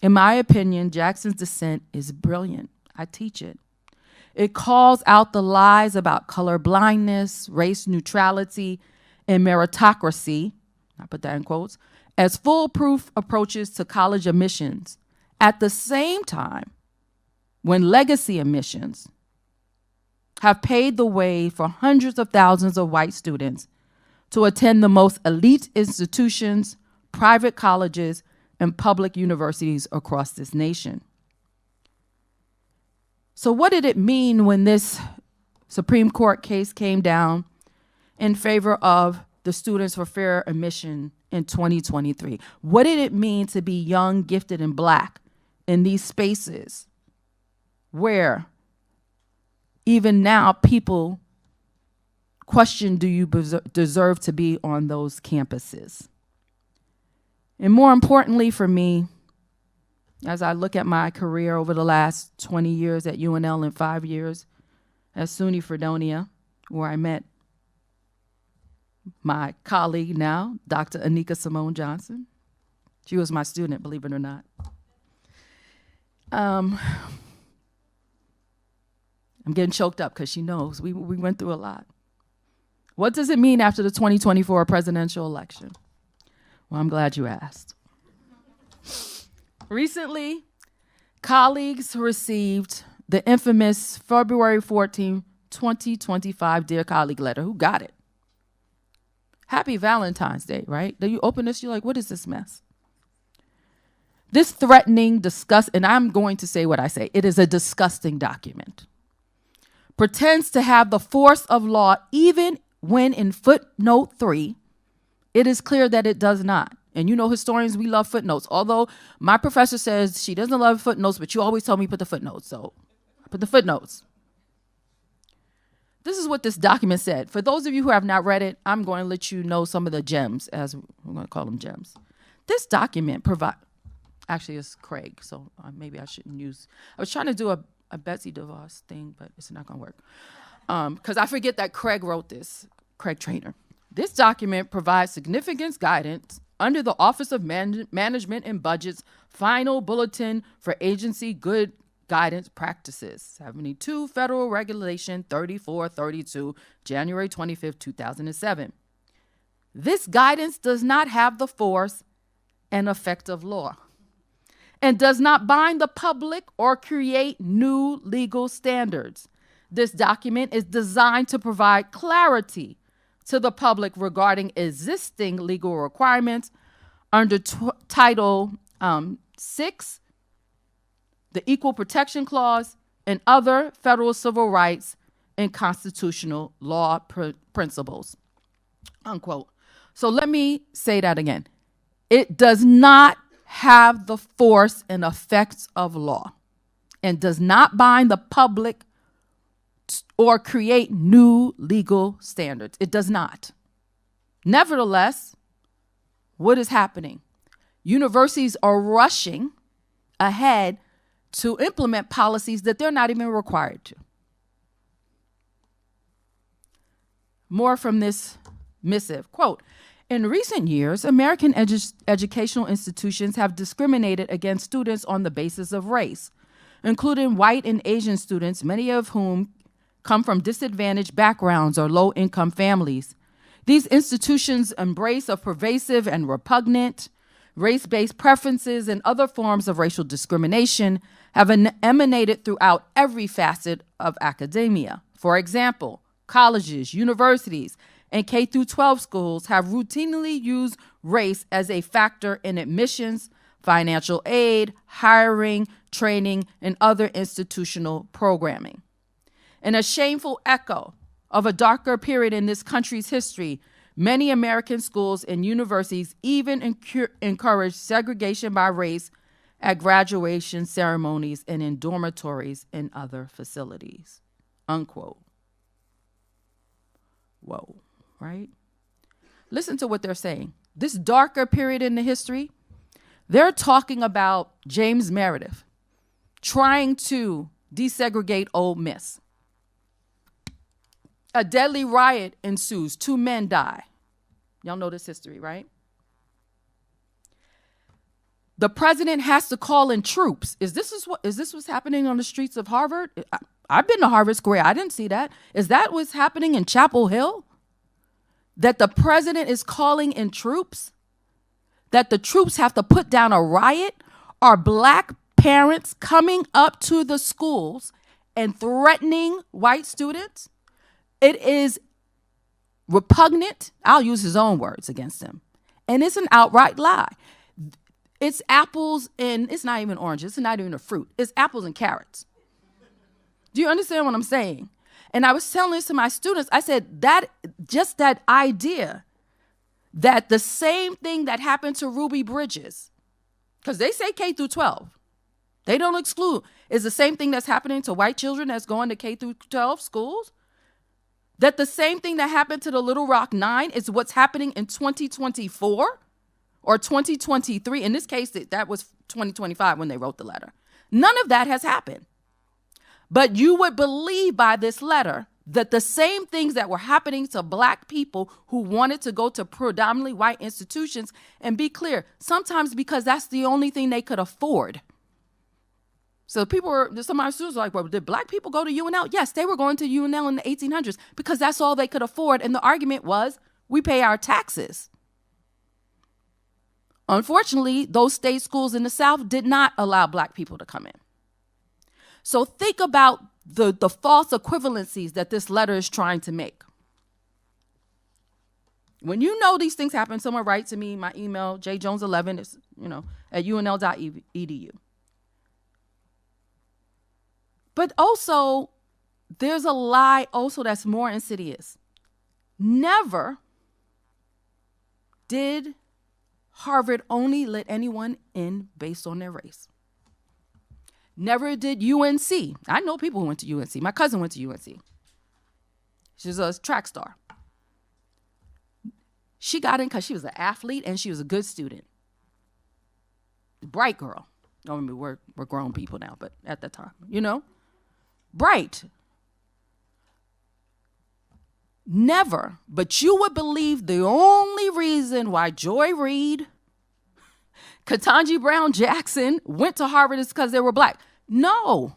In my opinion, Jackson's dissent is brilliant. I teach it. It calls out the lies about color blindness, race neutrality, and meritocracy, I put that in quotes, as foolproof approaches to college admissions. At the same time, when legacy admissions have paved the way for hundreds of thousands of white students to attend the most elite institutions, private colleges, and public universities across this nation. So what did it mean when this Supreme Court case came down in favor of the Students for Fair Admission in 2023? What did it mean to be young, gifted, and Black in these spaces where even now people question, do you deserve to be on those campuses? And more importantly for me, as I look at my career over the last 20 years at UNL and 5 years at SUNY Fredonia, where I met my colleague now, Dr. Anika Simone Johnson. She was my student, believe it or not. I'm getting choked up because she knows we went through a lot. What does it mean after the 2024 presidential election? Well, I'm glad you asked. Recently, colleagues received the infamous February 14, 2025 Dear Colleague letter. Who got it? Happy Valentine's Day, right? Then you open this, you're like, what is this mess? This threatening, and I'm going to say what I say, it is a disgusting document. Pretends to have the force of law even when in footnote 3, it is clear that it does not. And you know, historians, we love footnotes. Although my professor says she doesn't love footnotes, but you always tell me put the footnotes. So I put the footnotes. This is what this document said. For those of you who have not read it, I'm going to let you know some of the gems, as we're going to call them gems. This document actually it's Craig, so maybe I shouldn't use. I was trying to do a Betsy DeVos thing, but it's not going to work. Because I forget that Craig wrote this, Craig Traynor. This document provides significant guidance under the Office of Management and Budget's final bulletin for agency good guidance practices, 72 Federal Regulation 3432, January 25th, 2007. This guidance does not have the force and effect of law and does not bind the public or create new legal standards. This document is designed to provide clarity to the public regarding existing legal requirements under Title 6, the Equal Protection Clause, and other federal civil rights and constitutional law principles, unquote. So let me say that again. It does not have the force and effects of law and does not bind the public or create new legal standards. It does not. Nevertheless, what is happening? Universities are rushing ahead to implement policies that they're not even required to. More from this missive. Quote, in recent years, American educational institutions have discriminated against students on the basis of race, including white and Asian students, many of whom come from disadvantaged backgrounds or low-income families. These institutions embrace a pervasive and repugnant race-based preferences and other forms of racial discrimination have emanated throughout every facet of academia. For example, colleges, universities, and K-12 schools have routinely used race as a factor in admissions, financial aid, hiring, training, and other institutional programming. In a shameful echo of a darker period in this country's history, many American schools and universities even encourage segregation by race at graduation ceremonies and in dormitories and other facilities, unquote. Whoa, right? Listen to what they're saying. This darker period in the history, they're talking about James Meredith trying to desegregate Ole Miss. A deadly riot ensues. 2 men die. Y'all know this history, right? the president has to call in troops. Is this what's happening on the streets of Harvard? I've been to Harvard Square. I didn't see that. Is that what's happening in Chapel Hill? That the president is calling in troops? That the troops have to put down a riot? Are black parents coming up to the schools and threatening white students? It is repugnant. I'll use his own words against him. And it's an outright lie. It's apples and it's not even oranges. It's not even a fruit. It's apples and carrots. Do you understand what I'm saying? And I was telling this to my students. I said that idea that the same thing that happened to Ruby Bridges, because they say K through 12, they don't exclude, is the same thing that's happening to white children that's going to K through 12 schools. That the same thing that happened to the Little Rock 9 is what's happening in 2024 or 2023. In this case, that was 2025 when they wrote the letter. None of that has happened. But you would believe by this letter that the same things that were happening to black people who wanted to go to predominantly white institutions, and be clear, sometimes because that's the only thing they could afford. So some of my students were like, well, did black people go to UNL? Yes, they were going to UNL in the 1800s because that's all they could afford. And the argument was, we pay our taxes. Unfortunately, those state schools in the South did not allow black people to come in. So think about the false equivalencies that this letter is trying to make. When you know these things happen, someone write to me, my email, jjones11 is, at unl.edu. But also, there's a lie also that's more insidious. Never did Harvard only let anyone in based on their race. Never did UNC. I know people who went to UNC. My cousin went to UNC. She's a track star. She got in because she was an athlete and she was a good student. Bright girl. I mean, we're grown people now, but at that time, bright. Never, but you would believe the only reason why Joy Reid, Ketanji Brown Jackson went to Harvard is because they were black. No,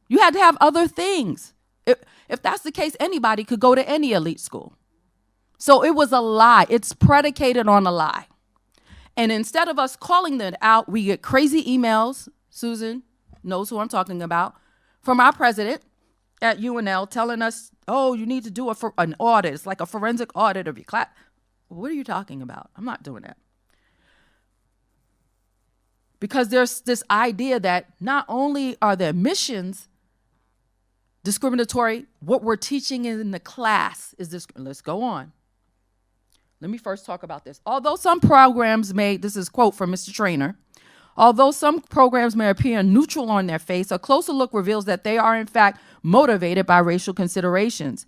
you had to have other things. If that's the case, anybody could go to any elite school. So it was a lie. It's predicated on a lie. And instead of us calling that out, we get crazy emails. Susan knows who I'm talking about, from our president at UNL telling us, oh, you need to do an audit. It's like a forensic audit of your class. What are you talking about? I'm not doing that. Because there's this idea that not only are the admissions discriminatory, what we're teaching in the class is this. Let's go on. Let me first talk about this. Although some programs this is a quote from Mr. Trainer, although some programs may appear neutral on their face, a closer look reveals that they are in fact motivated by racial considerations.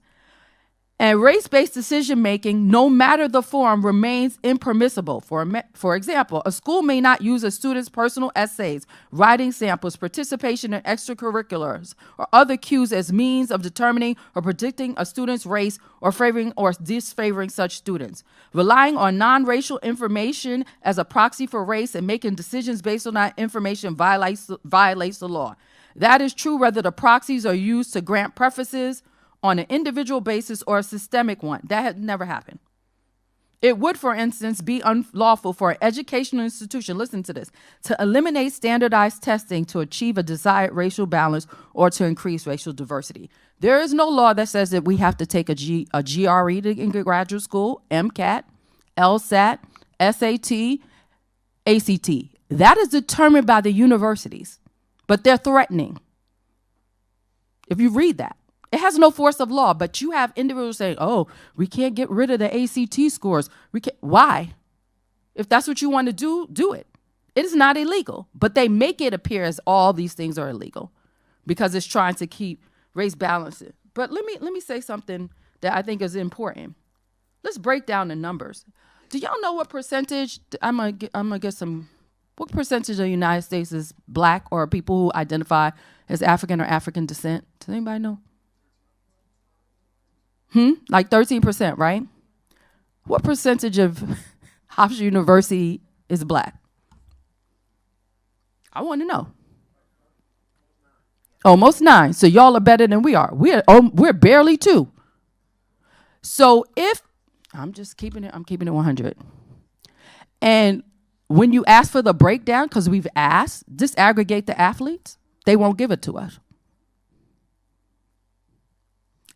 And race-based decision-making, no matter the form, remains impermissible. For example, a school may not use a student's personal essays, writing samples, participation in extracurriculars, or other cues as means of determining or predicting a student's race or favoring or disfavoring such students. Relying on non-racial information as a proxy for race and making decisions based on that information violates the law. That is true whether the proxies are used to grant preferences on an individual basis or a systemic one. That had never happened. It would, for instance, be unlawful for an educational institution, listen to this, to eliminate standardized testing to achieve a desired racial balance or to increase racial diversity. There is no law that says that we have to take a GRE in graduate school, MCAT, LSAT, SAT, ACT. That is determined by the universities, but they're threatening. If you read that. It has no force of law, but you have individuals saying, oh, we can't get rid of the ACT scores. Why? If that's what you want to do, do it. It is not illegal, but they make it appear as all these things are illegal because it's trying to keep race balanced. But let me say something that I think is important. Let's break down the numbers. Do y'all know what percentage, what percentage of the United States is black or people who identify as African or African descent? Does anybody know? Like 13%, right? What percentage of Hofstra University is black? I want to know. Almost 9. So y'all are better than we are. We're barely 2. So if I'm keeping it 100. And when you ask for the breakdown, because we've asked, disaggregate the athletes, they won't give it to us.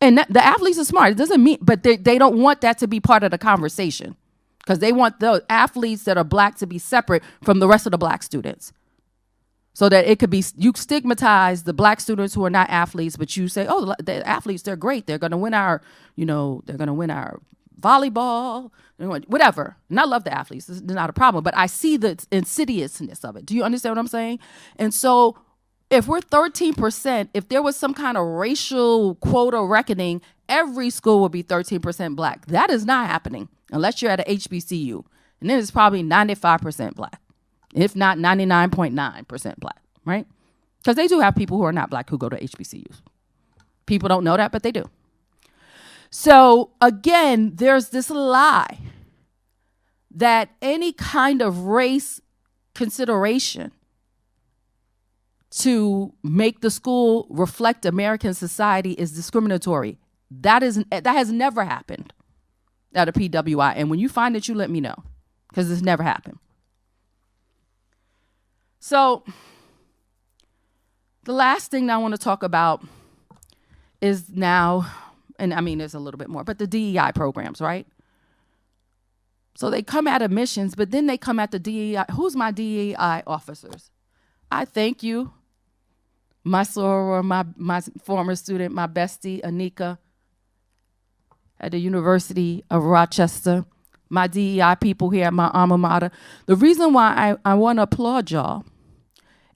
And the athletes are smart. It doesn't mean, but they don't want that to be part of the conversation, because they want the athletes that are black to be separate from the rest of the black students. So that it could be, you stigmatize the black students who are not athletes, but you say, oh, the athletes, they're great. They're going to win our, they're going to win our volleyball, whatever. And I love the athletes. This is not a problem. But I see the insidiousness of it. Do you understand what I'm saying? And so if we're 13%, if there was some kind of racial quota reckoning, every school would be 13% black. That is not happening unless you're at a HBCU. And then it's probably 95% black, if not 99.9% black, right? Because they do have people who are not black who go to HBCUs. People don't know that, but they do. So again, there's this lie that any kind of race consideration to make the school reflect American society is discriminatory. That has never happened at a PWI. And when you find it, you let me know, because it's never happened. So the last thing that I want to talk about is now, and I mean, there's a little bit more, but the DEI programs, right? So they come at admissions, but then they come at the DEI. Who's my DEI officers? I thank you, my soror, my former student, my bestie, Anika, at the University of Rochester, my DEI people here at my alma mater. The reason why I want to applaud y'all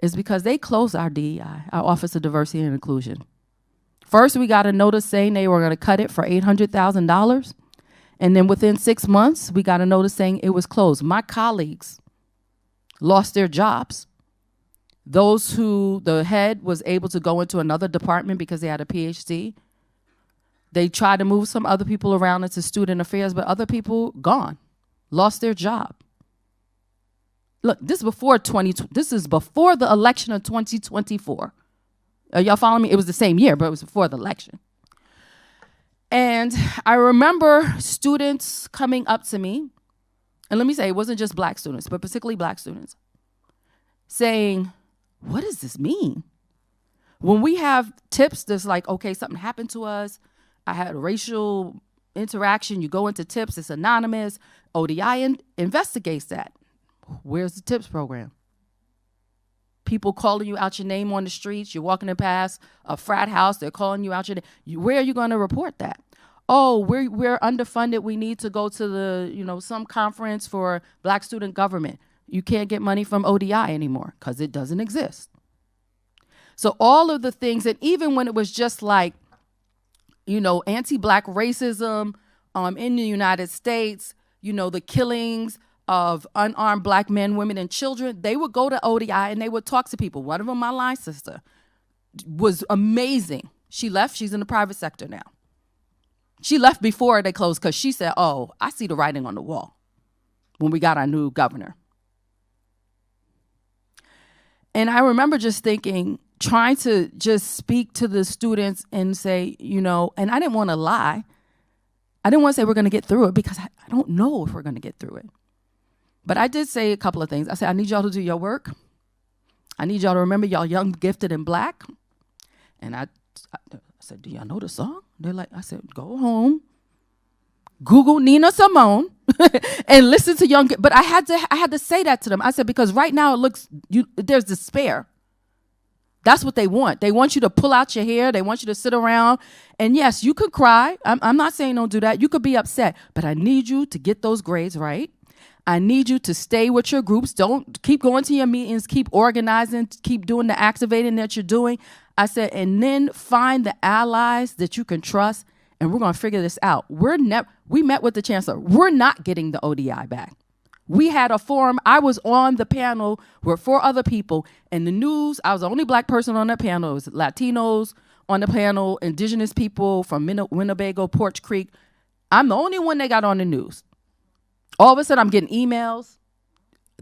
is because they closed our DEI, our Office of Diversity and Inclusion. First, we got a notice saying they were going to cut it for $800,000. And then within 6 months, we got a notice saying it was closed. My colleagues lost their jobs. Those who the head was able to go into another department because they had a PhD. They tried to move some other people around into student affairs, but other people gone, lost their job. Look, this is before the election of 2024. Y'all following me? It was the same year, but it was before the election. And I remember students coming up to me, and let me say, it wasn't just black students, but particularly black students, saying, what does this mean? When we have tips that's like, okay, something happened to us, I had a racial interaction, you go into tips, it's anonymous, ODI investigates that. Where's the tips program? People calling you out your name on the streets, you're walking past a frat house, they're calling you out your name. Where are you going to report that? Oh, we're underfunded, we need to go to the, some conference for black student government. You can't get money from ODI anymore because it doesn't exist. So all of the things, and even when it was just like, anti-black racism in the United States, the killings of unarmed black men, women, and children, they would go to ODI and they would talk to people. One of them, my line sister, was amazing. She left. She's in the private sector now. She left before they closed because she said, oh, I see the writing on the wall when we got our new governor. And I remember just thinking, trying to just speak to the students and say, and I didn't want to lie. I didn't want to say we're going to get through it because I don't know if we're going to get through it. But I did say a couple of things. I said, I need y'all to do your work. I need y'all to remember y'all young, gifted, and black. And I said, do y'all know the song? They're like, I said, go home, Google Nina Simone, and listen to young. But I had to say that to them. I said, because right now it looks, there's despair. That's what they want. They want you to pull out your hair. They want you to sit around. And yes, you could cry. I'm not saying don't do that. You could be upset. But I need you to get those grades right. I need you to stay with your groups. Don't keep going to your meetings. Keep organizing. Keep doing the activating that you're doing. I said, and then find the allies that you can trust. And we're going to figure this out. We met with the chancellor. We're not getting the ODI back. We had a forum. I was on the panel with 4 other people. And the news, I was the only black person on that panel. It was Latinos on the panel, indigenous people from Winnebago, Porch Creek. I'm the only one that got on the news. All of a sudden, I'm getting emails.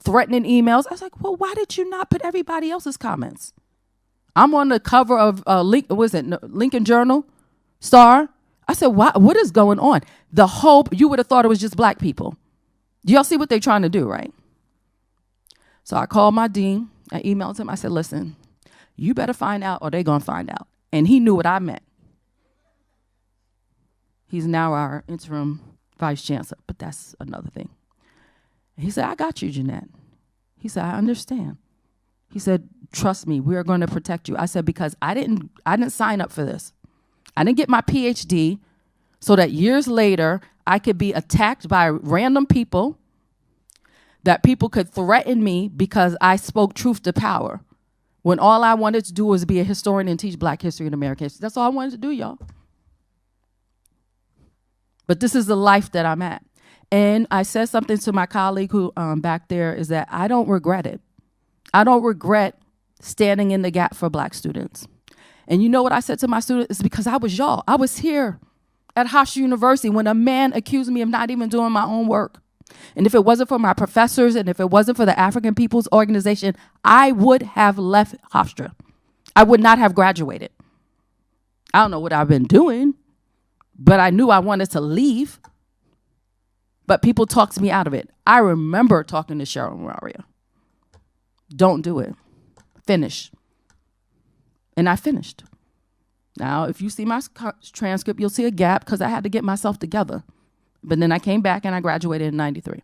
threatening emails. I was like, well, why did you not put everybody else's comments? I'm on the cover of Lincoln Journal, Star. I said, what is going on? The hope, you would have thought it was just black people. Do y'all see what they're trying to do, right? So I called my dean. I emailed him. I said, listen, you better find out or they're going to find out. And he knew what I meant. He's now our interim vice chancellor, but that's another thing. He said, I got you, Jeannette. He said, I understand. He said, trust me, we are going to protect you. I said, because I didn't sign up for this. I didn't get my PhD so that years later I could be attacked by random people, that people could threaten me because I spoke truth to power, when all I wanted to do was be a historian and teach black history and American history. That's all I wanted to do, y'all. But this is the life that I'm at. And I said something to my colleague who back there is that I don't regret it. I don't regret standing in the gap for black students. And you know what I said to my students? It's because I was y'all. I was here at Hofstra University when a man accused me of not even doing my own work. And if it wasn't for my professors and if it wasn't for the African People's Organization, I would have left Hofstra. I would not have graduated. I don't know what I've been doing, but I knew I wanted to leave. But people talked me out of it. I remember talking to Cheryl Maria. Don't do it. Finish. And I finished. Now, if you see my transcript, you'll see a gap because I had to get myself together. But then I came back and I graduated in 93.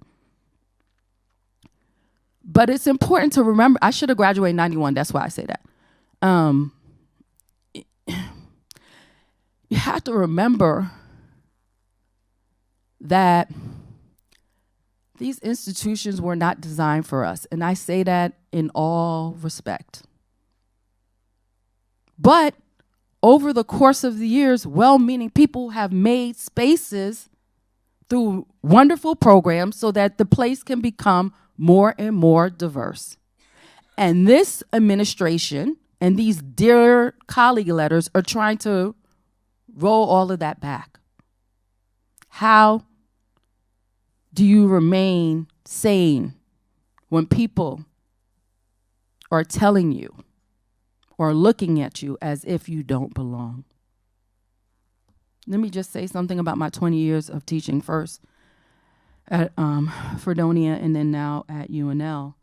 But it's important to remember, I should have graduated in 91. That's why I say that. You have to remember that these institutions were not designed for us. And I say that in all respect. But over the course of the years, well-meaning people have made spaces through wonderful programs so that the place can become more and more diverse. And this administration and these dear colleague letters are trying to roll all of that back. How do you remain sane when people are telling you or looking at you as if you don't belong? Let me just say something about my 20 years of teaching, first at Fredonia and then now at UNL.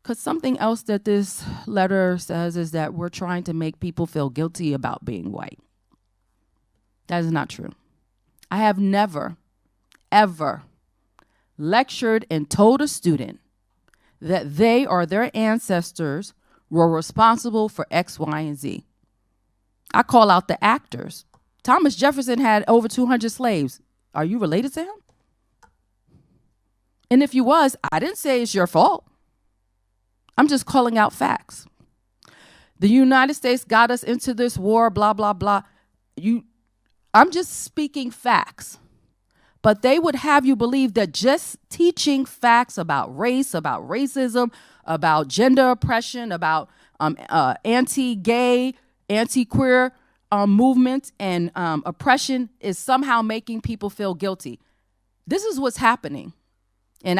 Because something else that this letter says is that we're trying to make people feel guilty about being white. That is not true. I have never, ever lectured and told a student that they or their ancestors were responsible for X, Y, and Z. I call out the actors. Thomas Jefferson had over 200 slaves. Are you related to him? And if you was, I didn't say it's your fault. I'm just calling out facts. The United States got us into this war, blah, blah, blah. I'm just speaking facts. But they would have you believe that just teaching facts about race, about racism, about gender oppression, about anti-gay, anti-queer movement and oppression is somehow making people feel guilty. This is what's happening. And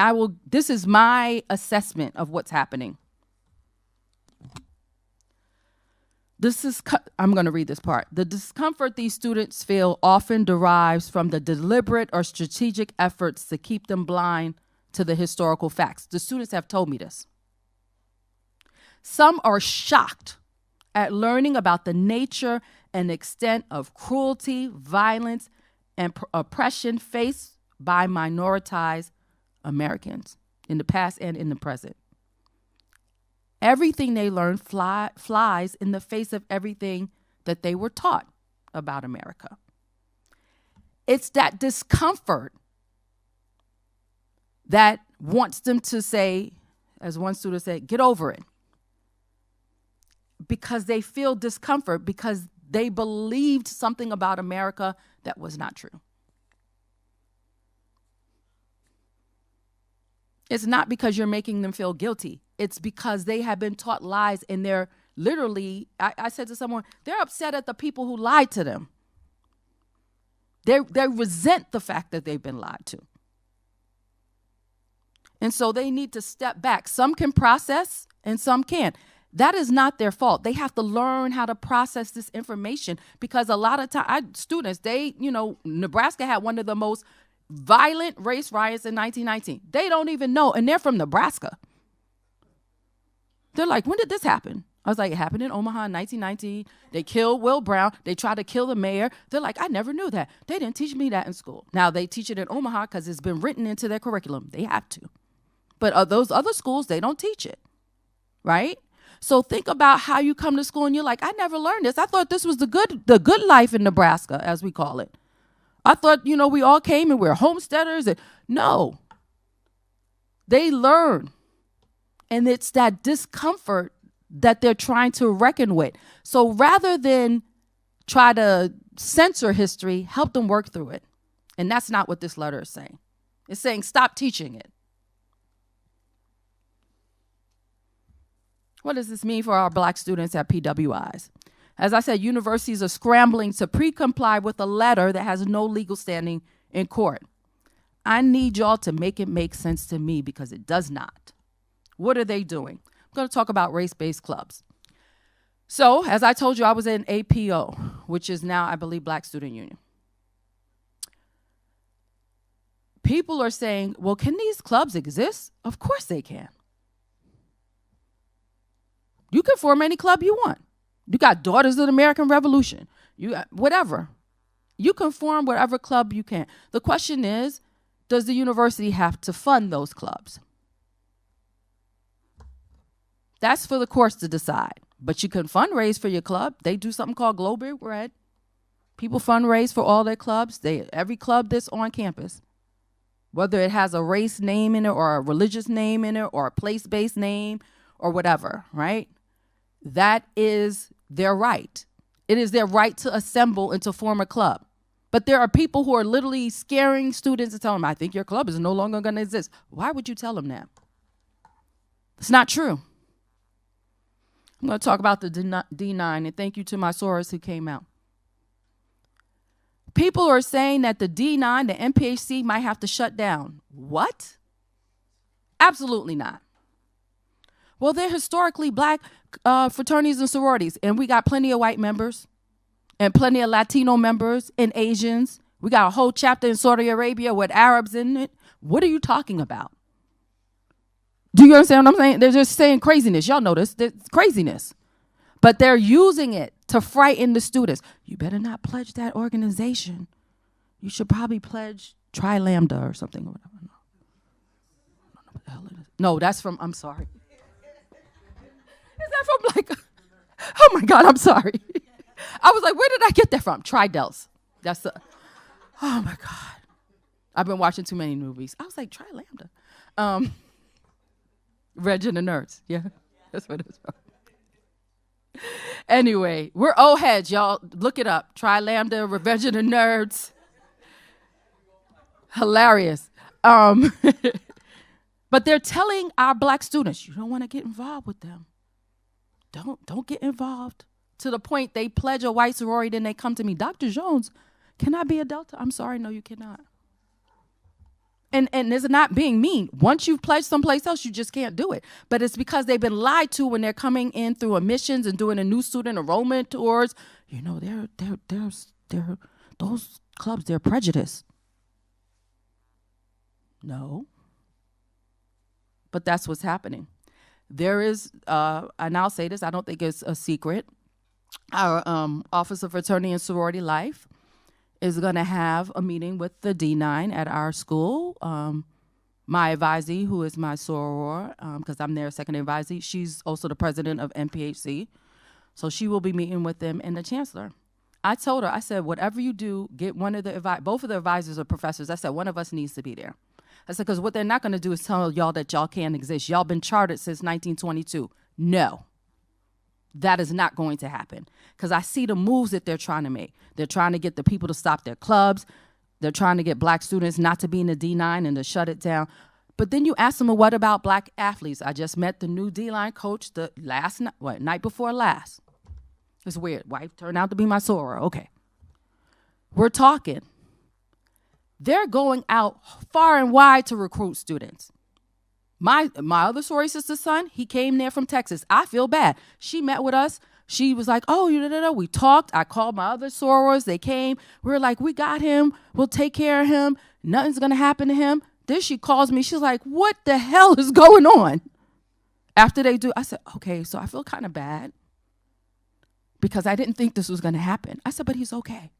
this is my assessment of what's happening. I'm going to read this part. The discomfort these students feel often derives from the deliberate or strategic efforts to keep them blind to the historical facts. The students have told me this. Some are shocked at learning about the nature and extent of cruelty, violence, and oppression faced by minoritized Americans in the past and in the present. Everything they learn flies in the face of everything that they were taught about America. It's that discomfort that wants them to say, as one student said, get over it. Because they feel discomfort because they believed something about America that was not true. It's not because you're making them feel guilty. It's because they have been taught lies and they're literally, I said to someone, they're upset at the people who lied to them. They resent the fact that they've been lied to. And so they need to step back. Some can process and some can't. That is not their fault. They have to learn how to process this information, because a lot of students, Nebraska had one of the most violent race riots in 1919. They don't even know, and they're from Nebraska. They're like, when did this happen? I was like, it happened in Omaha in 1919. They killed Will Brown. They tried to kill the mayor. They're like, I never knew that. They didn't teach me that in school. Now they teach it in Omaha because it's been written into their curriculum. They have to. But those other schools, they don't teach it, right? So think about how you come to school and you're like, I never learned this. I thought this was the good life in Nebraska, as we call it. I thought, we all came and we're homesteaders. No. They learn. And it's that discomfort that they're trying to reckon with. So rather than try to censor history, help them work through it. And that's not what this letter is saying. It's saying stop teaching it. What does this mean for our Black students at PWIs? As I said, universities are scrambling to pre-comply with a letter that has no legal standing in court. I need y'all to make it make sense to me, because it does not. What are they doing? I'm going to talk about race-based clubs. So, as I told you, I was in APO, which is now, I believe, Black Student Union. People are saying, well, can these clubs exist? Of course they can. You can form any club you want. You got Daughters of the American Revolution. You got whatever. You can form whatever club you can. The question is, does the university have to fund those clubs? That's for the courts to decide. But you can fundraise for your club. They do something called Glow Big Red. People fundraise for all their clubs. Every club that's on campus, whether it has a race name in it or a religious name in it or a place-based name or whatever, right? That is their right. It is their right to assemble and to form a club. But there are people who are literally scaring students and telling them, I think your club is no longer going to exist. Why would you tell them that? It's not true. I'm going to talk about the D9, and thank you to my source who came out. People are saying that the D9, the MPHC, might have to shut down. What? Absolutely not. Well, they're historically Black fraternities and sororities, and we got plenty of white members and plenty of Latino members and Asians. We got a whole chapter in Saudi Arabia with Arabs in it. What are you talking about? Do you understand what I'm saying? They're just saying craziness. Y'all know this. It's craziness. But they're using it to frighten the students. You better not pledge that organization. You should probably pledge Tri Lambda or something. I don't know what the hell it is. No, that's from, I'm sorry. Is that from like, oh my God, I'm sorry. I was like, where did I get that from? Tri-Dells. That's the, oh my God. I've been watching too many movies. I was like, Tri Lambda. Reg and the Nerds. Yeah, that's what it's from. Anyway, we're old heads, y'all. Look it up. Tri Lambda, Revenge of the Nerds. Hilarious. But they're telling our Black students, you don't want to get involved with them. Don't get involved. To the point they pledge a white sorority, then they come to me, Dr. Jones, can I be a Delta? I'm sorry, no, you cannot. And it's not being mean. Once you've pledged someplace else, you just can't do it. But it's because they've been lied to when they're coming in through admissions and doing a new student enrollment tours. You know, they're those clubs, they're prejudiced. No. But that's what's happening. There is, and I'll say this, I don't think it's a secret. Our Office of Fraternity and Sorority Life is going to have a meeting with the D9 at our school. My advisee, who is my soror, because I'm their second advisee, she's also the president of MPHC. So she will be meeting with them and the chancellor. I told her, I said, whatever you do, get one of the, both of the advisors are professors. I said, one of us needs to be there. I said, because what they're not going to do is tell y'all that y'all can't exist. Y'all been chartered since 1922. No. That is not going to happen, because I see the moves that they're trying to make. They're trying to get the people to stop their clubs. They're trying to get Black students not to be in the D9 and to shut it down. But then you ask them, well, what about Black athletes? I just met the new D-line coach the night before last. It's weird. Wife turned out to be my soror. Okay. We're talking. They're going out far and wide to recruit students. My other sorority sister's son, he came there from Texas. I feel bad. She met with us. She was like, oh, we talked. I called my other sorors. They came. We were like, we got him. We'll take care of him. Nothing's going to happen to him. Then she calls me. She's like, what the hell is going on? After they do, I said, okay, so I feel kind of bad because I didn't think this was going to happen. I said, but he's okay.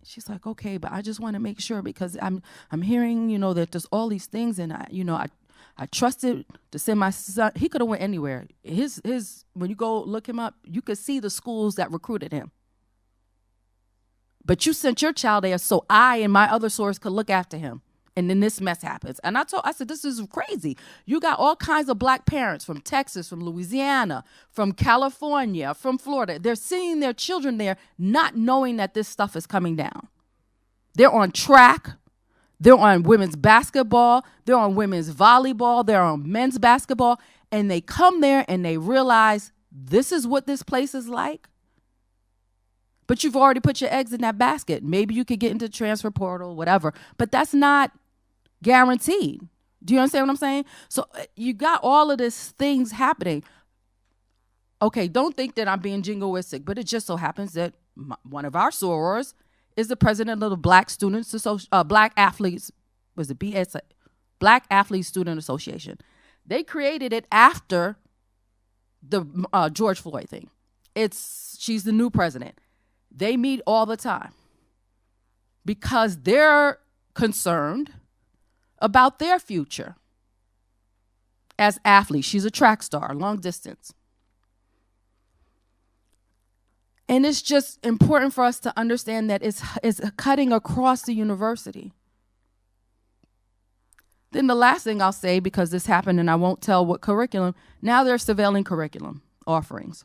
She's like, okay, but I just want to make sure because I'm hearing, that there's all these things, and I trusted to send my son. He could have went anywhere. His when you go look him up, you could see the schools that recruited him. But you sent your child there so I and my other source could look after him. And then this mess happens. And I said, this is crazy. You got all kinds of black parents from Texas, from Louisiana, from California, from Florida. They're seeing their children there, not knowing that this stuff is coming down. They're on track. They're on women's basketball. They're on women's volleyball. They're on men's basketball. And they come there and they realize this is what this place is like. But you've already put your eggs in that basket. Maybe you could get into transfer portal, whatever. But that's not guaranteed. Do you understand what I'm saying? So you got all of these things happening. Okay, don't think that I'm being jingoistic, but it just so happens that one of our sorors is the president of the Black Athletes Student Association. They created it after the George Floyd thing. She's the new president. They meet all the time because they're concerned about their future as athletes. She's a track star, long distance. And it's just important for us to understand that it's cutting across the university. Then the last thing I'll say, because this happened and I won't tell what curriculum, now they're surveilling curriculum offerings.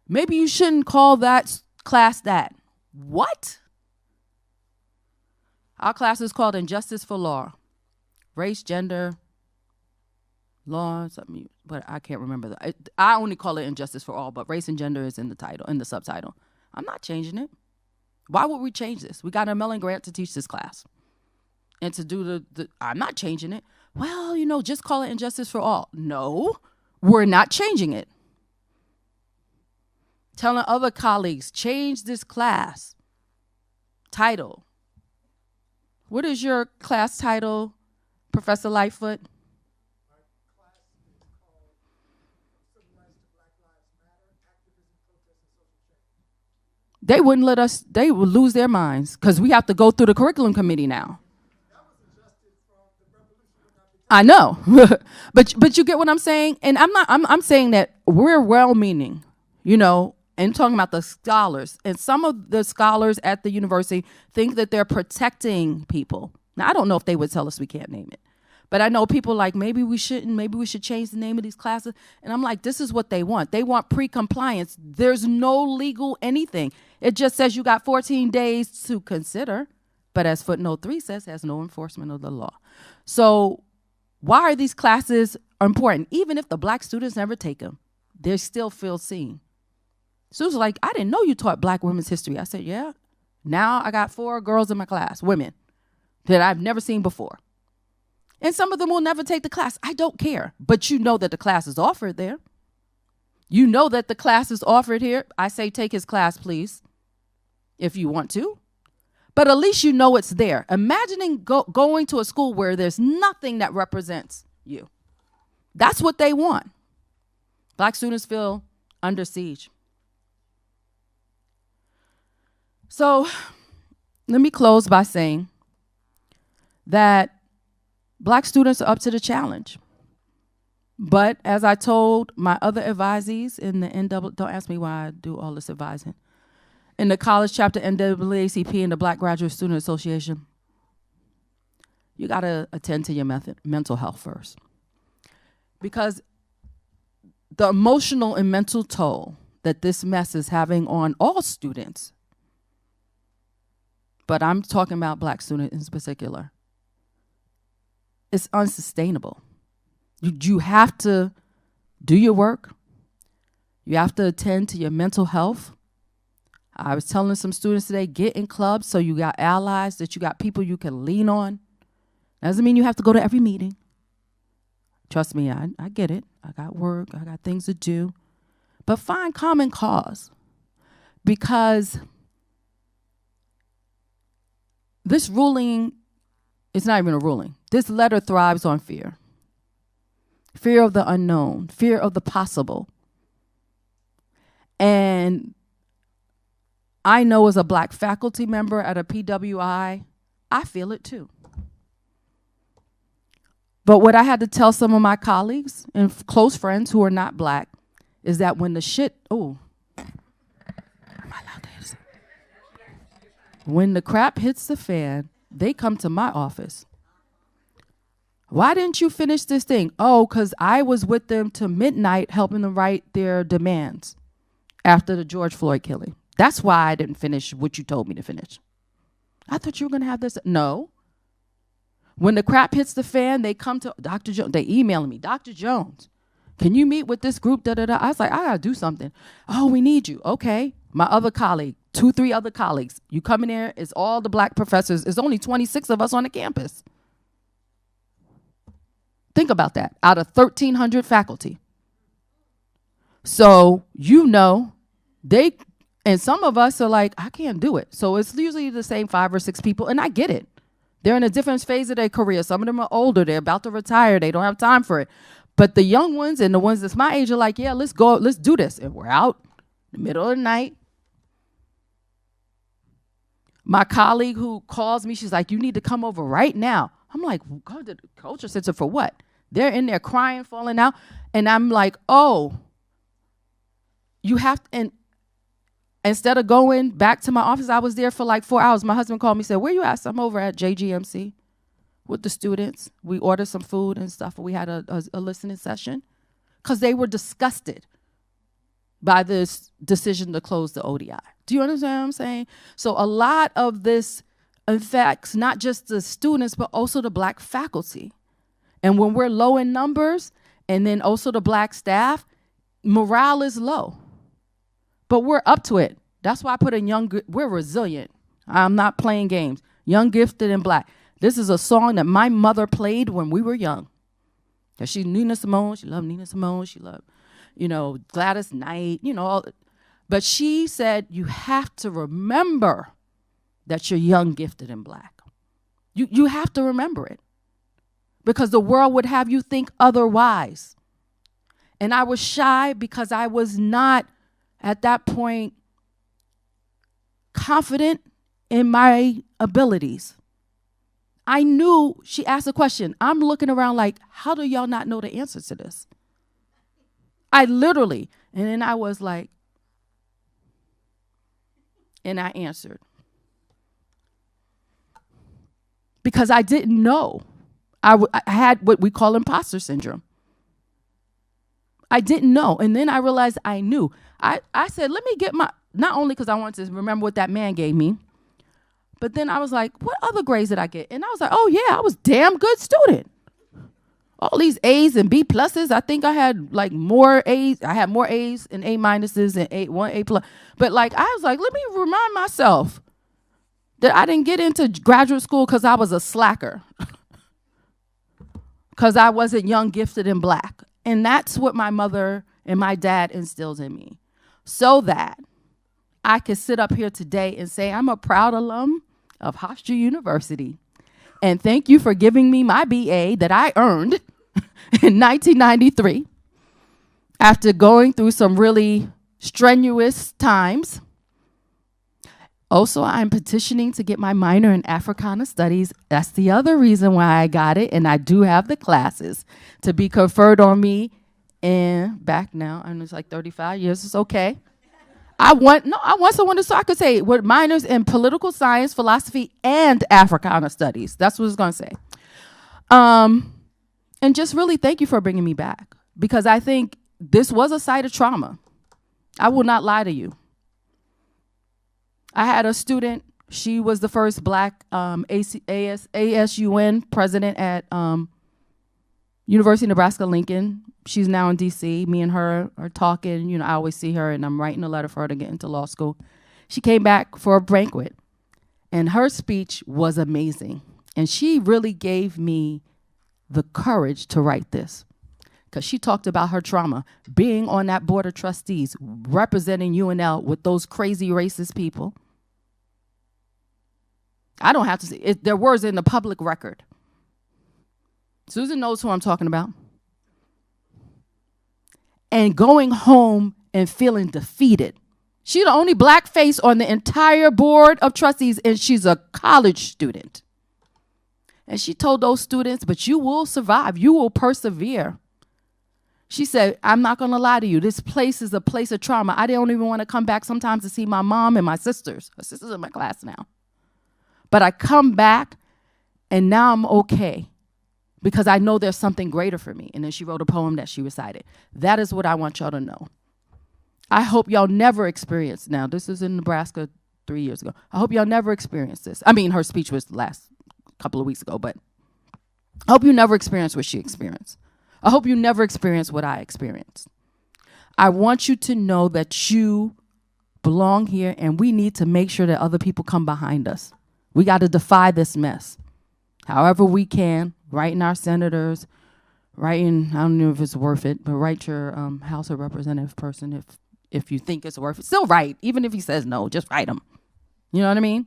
Maybe you shouldn't call that class that. What? Our class is called Injustice for Law. Race, gender, law, something, but I can't remember. I only call it Injustice for All, but race and gender is in the title, in the subtitle. I'm not changing it. Why would we change this? We got a Mellon grant to teach this class. And to do I'm not changing it. Well, just call it Injustice for All. No, we're not changing it. Telling other colleagues, change this class title. What is your class title, Professor Lightfoot?
My class is called Civil Rights to Black Lives Matter, Activism, Protest, and Social Change.
They wouldn't let us, they would lose their minds because we have to go through the curriculum committee now.
That was adjusted from the revolution.
I know, but you get what I'm saying? And I'm saying that we're well-meaning, and talking about the scholars. And some of the scholars at the university think that they're protecting people. Now, I don't know if they would tell us we can't name it. But I know people like, maybe we shouldn't, maybe we should change the name of these classes. And I'm like, this is what they want. They want pre-compliance. There's no legal anything. It just says you got 14 days to consider. But as footnote 3 says, has no enforcement of the law. So why are these classes important? Even if the black students never take them, they still feel seen. Susan's like, I didn't know you taught black women's history. I said, yeah. Now I got 4 girls in my class, women, that I've never seen before. And some of them will never take the class. I don't care. But you know that the class is offered there. You know that the class is offered here. I say take his class, please, if you want to. But at least you know it's there. Imagining going to a school where there's nothing that represents you. That's what they want. Black students feel under siege. So let me close by saying that black students are up to the challenge. But as I told my other advisees in the NAACP, don't ask me why I do all this advising, in the college chapter NAACP and the Black Graduate Student Association, you got to attend to your mental health first. Because the emotional and mental toll that this mess is having on all students, but I'm talking about black students in particular, it's unsustainable. You have to do your work. You have to attend to your mental health. I was telling some students today, get in clubs so you got allies, that you got people you can lean on. Doesn't mean you have to go to every meeting. Trust me, I get it. I got work. I got things to do. But find common cause, because this ruling, it's not even a ruling. This letter thrives on fear. Fear of the unknown, fear of the possible. And I know as a Black faculty member at a PWI, I feel it too. But what I had to tell some of my colleagues and close friends who are not Black is that when the shit, when the crap hits the fan, they come to my office. Why didn't you finish this thing? Oh, because I was with them to midnight helping them write their demands after the George Floyd killing. That's why I didn't finish what you told me to finish. I thought you were going to have this. No. When the crap hits the fan, they come to Dr. Jones. They emailing me, Dr. Jones, can you meet with this group? I was like, I got to do something. Oh, we need you. Okay. My other colleague, 2-3 other colleagues. You come in there, it's all the Black professors. There's only 26 of us on the campus. Think about that, out of 1,300 faculty. So, and some of us are like, I can't do it. So it's usually the same 5 or 6 people, and I get it. They're in a different phase of their career. Some of them are older. They're about to retire. They don't have time for it. But the young ones and the ones that's my age are like, yeah, let's go. Let's do this. And we're out in the middle of the night. My colleague who calls me, she's like, you need to come over right now. I'm like, go to the culture center for what? They're in there crying, falling out. And I'm like, oh, you have to. And instead of going back to my office, I was there for like 4 hours. My husband called me and said, where you at? I'm over at JGMC with the students. We ordered some food and stuff. We had a listening session because they were disgusted by this decision to close the ODI. Do you understand what I'm saying? So a lot of this affects not just the students, but also the Black faculty. And when we're low in numbers, and then also the Black staff, morale is low. But we're up to it. That's why I put in we're resilient. I'm not playing games. Young, gifted, and Black. This is a song that my mother played when we were young. She's Nina Simone. She loved Nina Simone. She loved, Gladys Knight, But she said, you have to remember that you're young, gifted, and Black. You have to remember it. Because the world would have you think otherwise. And I was shy because I was not, at that point, confident in my abilities. I knew, she asked a question. I'm looking around like, how do y'all not know the answer to this? I literally, and then I was like, and I answered. Because I didn't know. I had what we call imposter syndrome. I didn't know. And then I realized I knew. I said, let me get not only because I wanted to remember what that man gave me, but then I was like, what other grades did I get? And I was like, oh yeah, I was a damn good student. All these A's and B pluses. I think I had like more A's. I had more A's and A minuses and one A plus. But like, I was like, let me remind myself that I didn't get into graduate school because I was a slacker. Because I wasn't young, gifted, and Black. And that's what my mother and my dad instilled in me. So that I could sit up here today and say I'm a proud alum of Hofstra University. And thank you for giving me my BA that I earned in 1993 after going through some really strenuous times. Also, I'm petitioning to get my minor in Africana Studies. That's the other reason why I got it, and I do have the classes to be conferred on me. And back now, and it's like 35 years. It's okay. I want someone so I could say with minors in political science, philosophy, and Africana Studies. That's what it's going to say. And just really thank you for bringing me back, because I think this was a site of trauma. I will not lie to you. I had a student, she was the first Black ASUN president at University of Nebraska Lincoln. She's now in DC. Me and her are talking. I always see her, and I'm writing a letter for her to get into law school. She came back for a banquet, and her speech was amazing. And she really gave me the courage to write this. because she talked about her trauma, being on that board of trustees, representing UNL with those crazy racist people. I don't have to say it, their words in the public record. Susan knows who I'm talking about. And going home and feeling defeated. She's the only black face on the entire board of trustees, and she's a college student. And she told those students, but you will survive. You will persevere. She said, I'm not going to lie to you. This place is a place of trauma. I don't even want to come back sometimes to see my mom and my sisters. Her sisters are in my class now. But I come back, and now I'm okay because I know there's something greater for me. And then she wrote a poem that she recited. That is what I want y'all to know. I hope y'all never experience, now this is in Nebraska 3 years ago. I hope y'all never experience this. I mean, her speech was last couple of weeks ago, but I hope you never experience what she experienced. I hope you never experience what I experienced. I want you to know that you belong here, and we need to make sure that other people come behind us. We got to defy this mess. However we can, writing our senators, writing, I don't know if it's worth it, but write your House of Representative person if you think it's worth it. Still write, even if he says no, just write him. You know what I mean?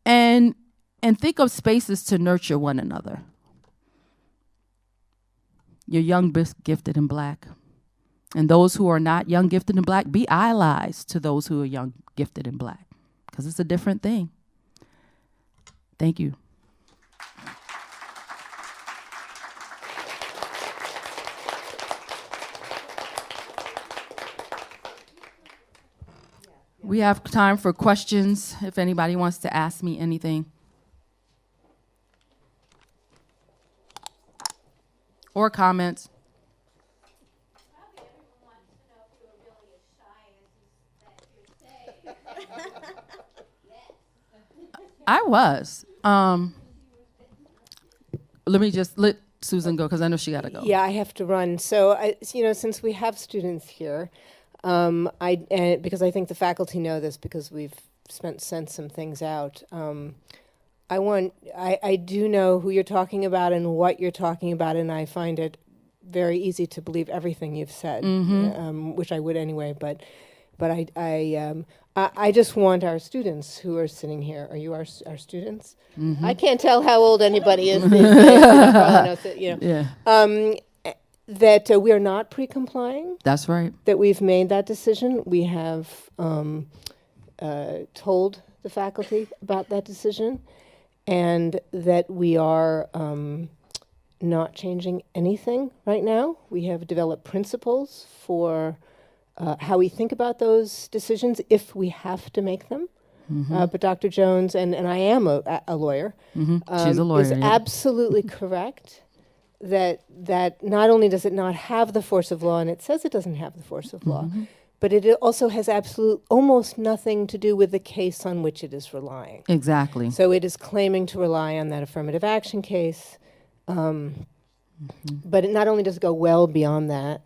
And think of spaces to nurture one another. You're young, gifted, and black. And those who are not young, gifted, and black, be allies to those who are young, gifted, and black. Because it's a different thing. Thank you. We have time for questions if anybody wants to ask me anything. Or comments.
Probably everyone wants to know if you were really as shy as that you're saying.
I was. Let Susan go because I know she got to go.
Yeah, I have to run. So, since we have students here, because I think the faculty know this because we've sent some things out. I do know who you're talking about and what you're talking about, and I find it very easy to believe everything you've said, which I would anyway. But I just want our students who are sitting here. Are you our students? Mm-hmm. I can't tell how old anybody is. That we are not pre-complying.
That's right.
That we've made that decision. We have told the faculty about that decision, and that we are not changing anything right now. We have developed principles for how we think about those decisions if we have to make them. Mm-hmm. But Dr. Jones, and I am a lawyer,
She's a lawyer,
is absolutely correct that not only does it not have the force of law, and it says it doesn't have the force of law, but it also has almost nothing to do with the case on which it is relying.
Exactly.
So it is claiming to rely on that affirmative action case, but it not only does it go well beyond that,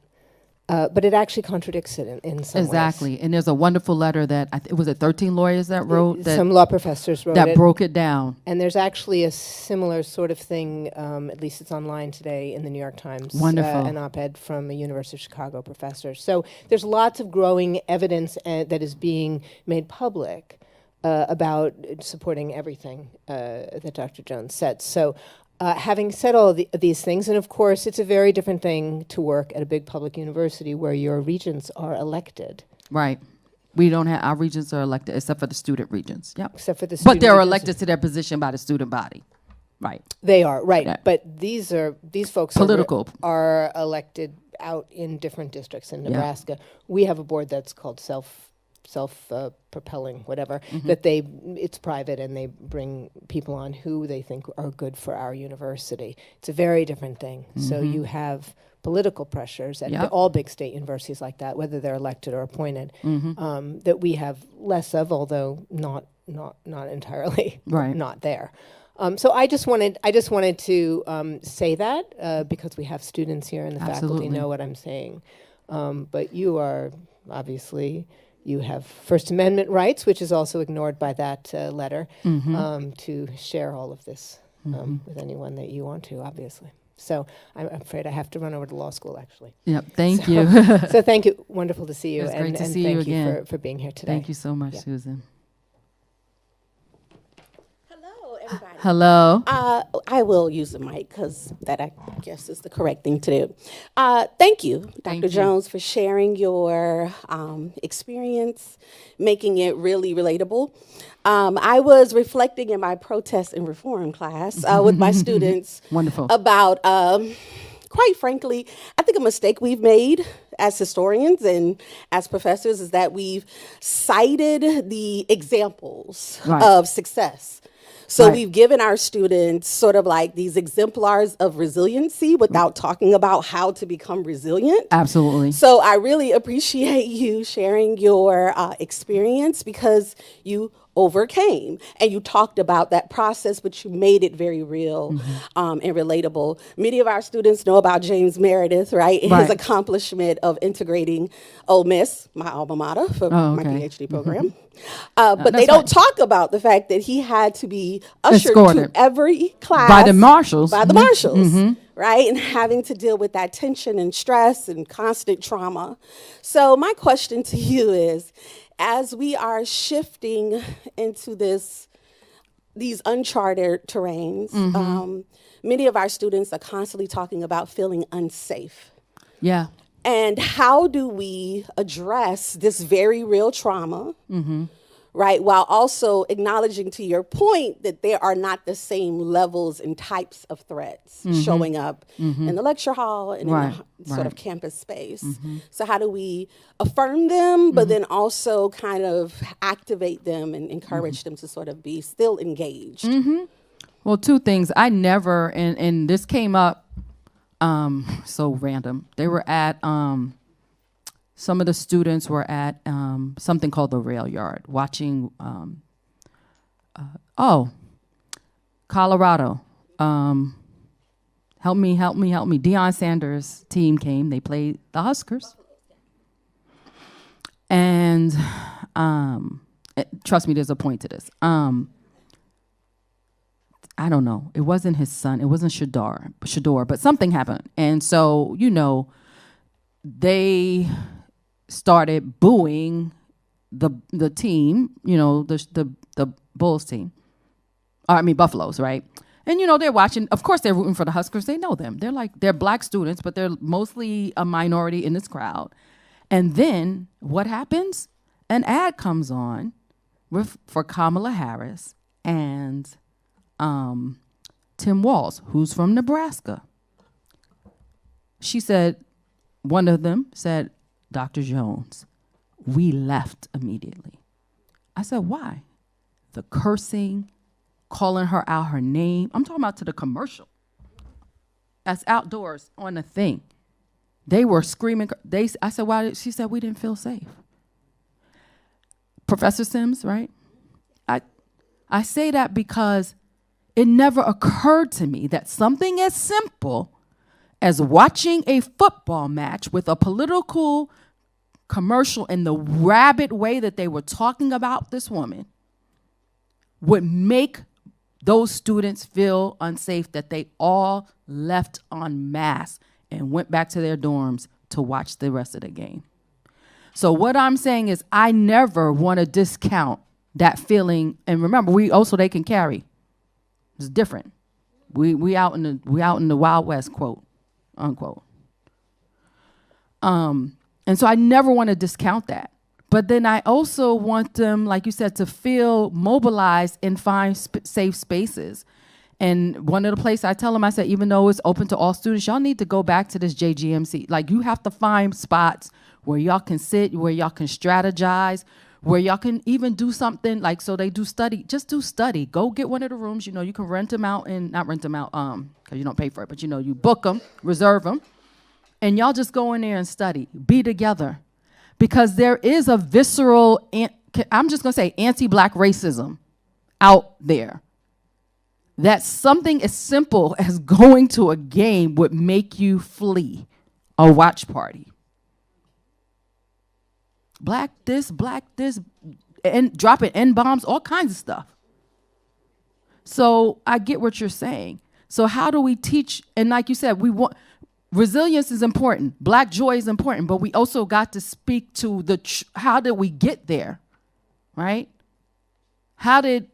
but it actually contradicts it in some ways.
Exactly. And there's a wonderful letter that, was it 13 lawyers that wrote?
Some law professors wrote
that
it.
broke it down.
And there's actually a similar sort of thing, at least it's online today in the New York Times.
Wonderful.
An op-ed from a University of Chicago professor. So there's lots of growing evidence that is being made public about supporting everything that Dr. Jones said. So having said all these things, and of course it's a very different thing to work at a big public university where your regents are elected.
Right. We don't have, our regents are elected except for the student regents. Yep.
Except for the student
But they're
regents.
elected to their position by the student body. Right.
They are, right.
Yeah.
But these folks
Political.
are elected out in different districts in Nebraska. We have a board that's called self-propelling, whatever, that it's private and they bring people on who they think are good for our university. It's a very different thing. So you have political pressures at all big state universities like that, whether they're elected or appointed, that we have less of, although not entirely not there. So I just wanted to say that because we have students here and the faculty know what I'm saying. But you are obviously, you have First Amendment rights, which is also ignored by that letter, to share all of this with anyone that you want to, obviously. So I'm afraid I have to run over to law school, actually.
Yep. Thank you.
So thank you. Wonderful to see you.
It's great to
and
see you
thank
again.
for being here today.
Thank you so much,
Yeah.
Susan.
Hello, everybody.
Hello.
I will use the mic because that I guess is the correct thing to do. Thank you,
Thank
Dr.
you.
Jones, for sharing your experience, making it really relatable. I was reflecting in my protest and reform class with my students
Wonderful.
about, quite frankly, I think a mistake we've made as historians and as professors is that we've cited the examples
Right.
of success. So
Right.
we've given our students sort of like these exemplars of resiliency without talking about how to become resilient.
Absolutely.
So I really appreciate you sharing your experience because you overcame and you talked about that process, but you made it very real and relatable. Many of our students know about James Meredith, right? And his
Right.
accomplishment of integrating Ole Miss, my alma mater, for
Oh,
my
okay.
PhD program. But they
that's
don't
right.
talk about the fact that he had to be ushered
Escorted.
to every class
By the marshals.
By the
Mhm.
marshals, right? And having to deal with that tension and stress and constant trauma. So my question to you is, as we are shifting into these uncharted terrains, many of our students are constantly talking about feeling unsafe.
Yeah.
And how do we address this very real trauma, right? While also acknowledging, to your point, that there are not the same levels and types of threats showing up in the lecture hall and
Right,
in the sort of
right.
campus space. So how do we affirm them, but then also kind of activate them and encourage them to sort of be still engaged?
Well, two things. I never, and this came up so random. They were at, some of the students were at something called the Rail Yard, watching, Colorado. Help me. Deion Sanders' team came. They played the Huskers. And trust me, there's a point to this. I don't know. It wasn't his son. It wasn't Shador, but something happened. And so, they started booing the team, the Bulls team. Buffaloes, right? And, they're watching. Of course, they're rooting for the Huskers. They know them. They're black students, but they're mostly a minority in this crowd. And then what happens? An ad comes on for Kamala Harris and Tim Walz, who's from Nebraska. She said, one of them said, Dr. Jones, we left immediately. I said, why? The cursing, calling her out her name. I'm talking about to the commercial. That's outdoors on the thing. They were screaming. I said, why? She said, we didn't feel safe. Professor Sims, right? I say that because it never occurred to me that something as simple as watching a football match with a political commercial in the rabid way that they were talking about this woman would make those students feel unsafe, that they all left en masse and went back to their dorms to watch the rest of the game. So what I'm saying is I never want to discount that feeling. And remember, they can carry. It's different. We out in the Wild West, quote, unquote. And so I never want to discount that. But then I also want them, like you said, to feel mobilized and find safe spaces. And one of the places I tell them, I said, even though it's open to all students, y'all need to go back to this JGMC. Like, you have to find spots where y'all can sit, where y'all can strategize, where y'all can even do something like, so they do study, just do study. Go get one of the rooms, you can rent them out and not rent them out, because you don't pay for it, but you book them, reserve them, and y'all just go in there and study, be together. Because there is a visceral, I'm just gonna say anti-black racism out there. That something as simple as going to a game would make you flee a watch party. Black this, and dropping N-bombs, all kinds of stuff. So I get what you're saying. So how do we teach? And like you said, resilience is important. Black joy is important, but we also got to speak to how did we get there, right? How did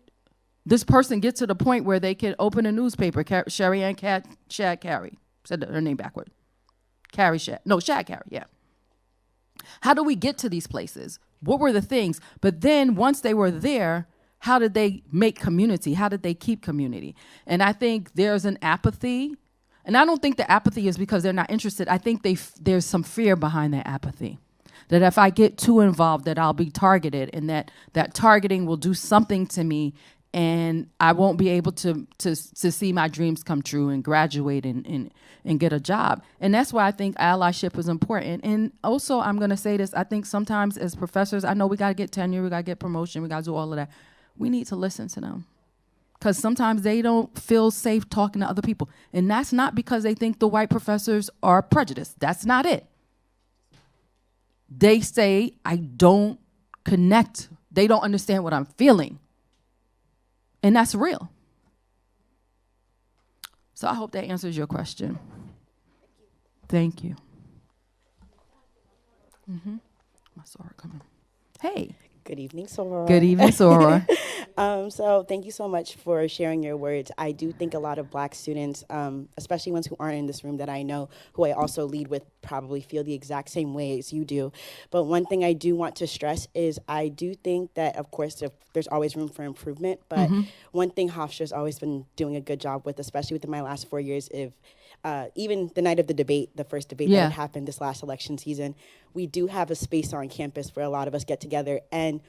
this person get to the point where they could open a newspaper? Sherry Ann Shad Carey, said her name backward. Shad Carey, yeah. How do we get to these places? What were the things? But then once they were there, how did they make community? How did they keep community? And I think there's an apathy. And I don't think the apathy is because they're not interested. I think there's some fear behind that apathy. That if I get too involved, that I'll be targeted, and that targeting will do something to me, and I won't be able to see my dreams come true and graduate and get a job. And that's why I think allyship is important. And also, I'm going to say this, I think sometimes as professors, I know we got to get tenure, we got to get promotion, we got to do all of that. We need to listen to them. Because sometimes they don't feel safe talking to other people. And that's not because they think the white professors are prejudiced. That's not it. They say, I don't connect. They don't understand what I'm feeling. And that's real. So I hope that answers your question. Thank you. I saw her coming. Hey.
Good evening, Sora.
Good evening, Sora.
So thank you so much for sharing your words. I do think a lot of Black students, especially ones who aren't in this room that I know, who I also lead with, probably feel the exact same way as you do. But one thing I do want to stress is I do think that, of course, there's always room for improvement. But one thing Hofstra has always been doing a good job with, especially within my last 4 years, even the night of the debate, the first debate that had happened this last election season, we do have a space on campus where a lot of us get together. And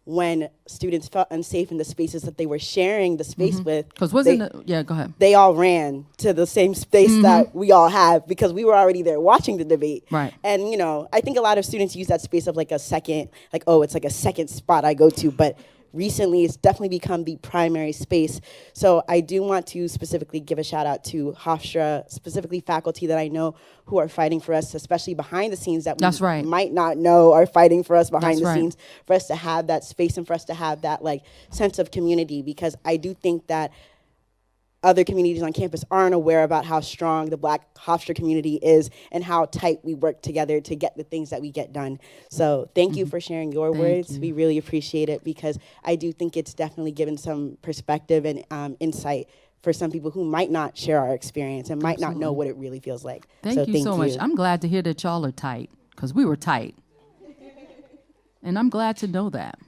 when students felt unsafe in the spaces that they were sharing the space with,
Because go ahead.
They all ran to the same space that we all have because we were already there watching the debate.
Right.
And, I think a lot of students use that space of it's like a second spot I go to. But recently, it's definitely become the primary space. So I do want to specifically give a shout out to Hofstra, specifically faculty that I know who are fighting for us, especially behind the scenes that we might not know are fighting for us behind the scenes, for us to have that space and for us to have that sense of community, because I do think that other communities on campus aren't aware about how strong the Black Hofstra community is and how tight we work together to get the things that we get done. So thank you for sharing your words. We really appreciate it, because I do think it's definitely given some perspective and insight for some people who might not share our experience and might not know what it really feels like.
Thank you so much. I'm glad to hear that y'all are tight, because we were tight. And I'm glad to know that.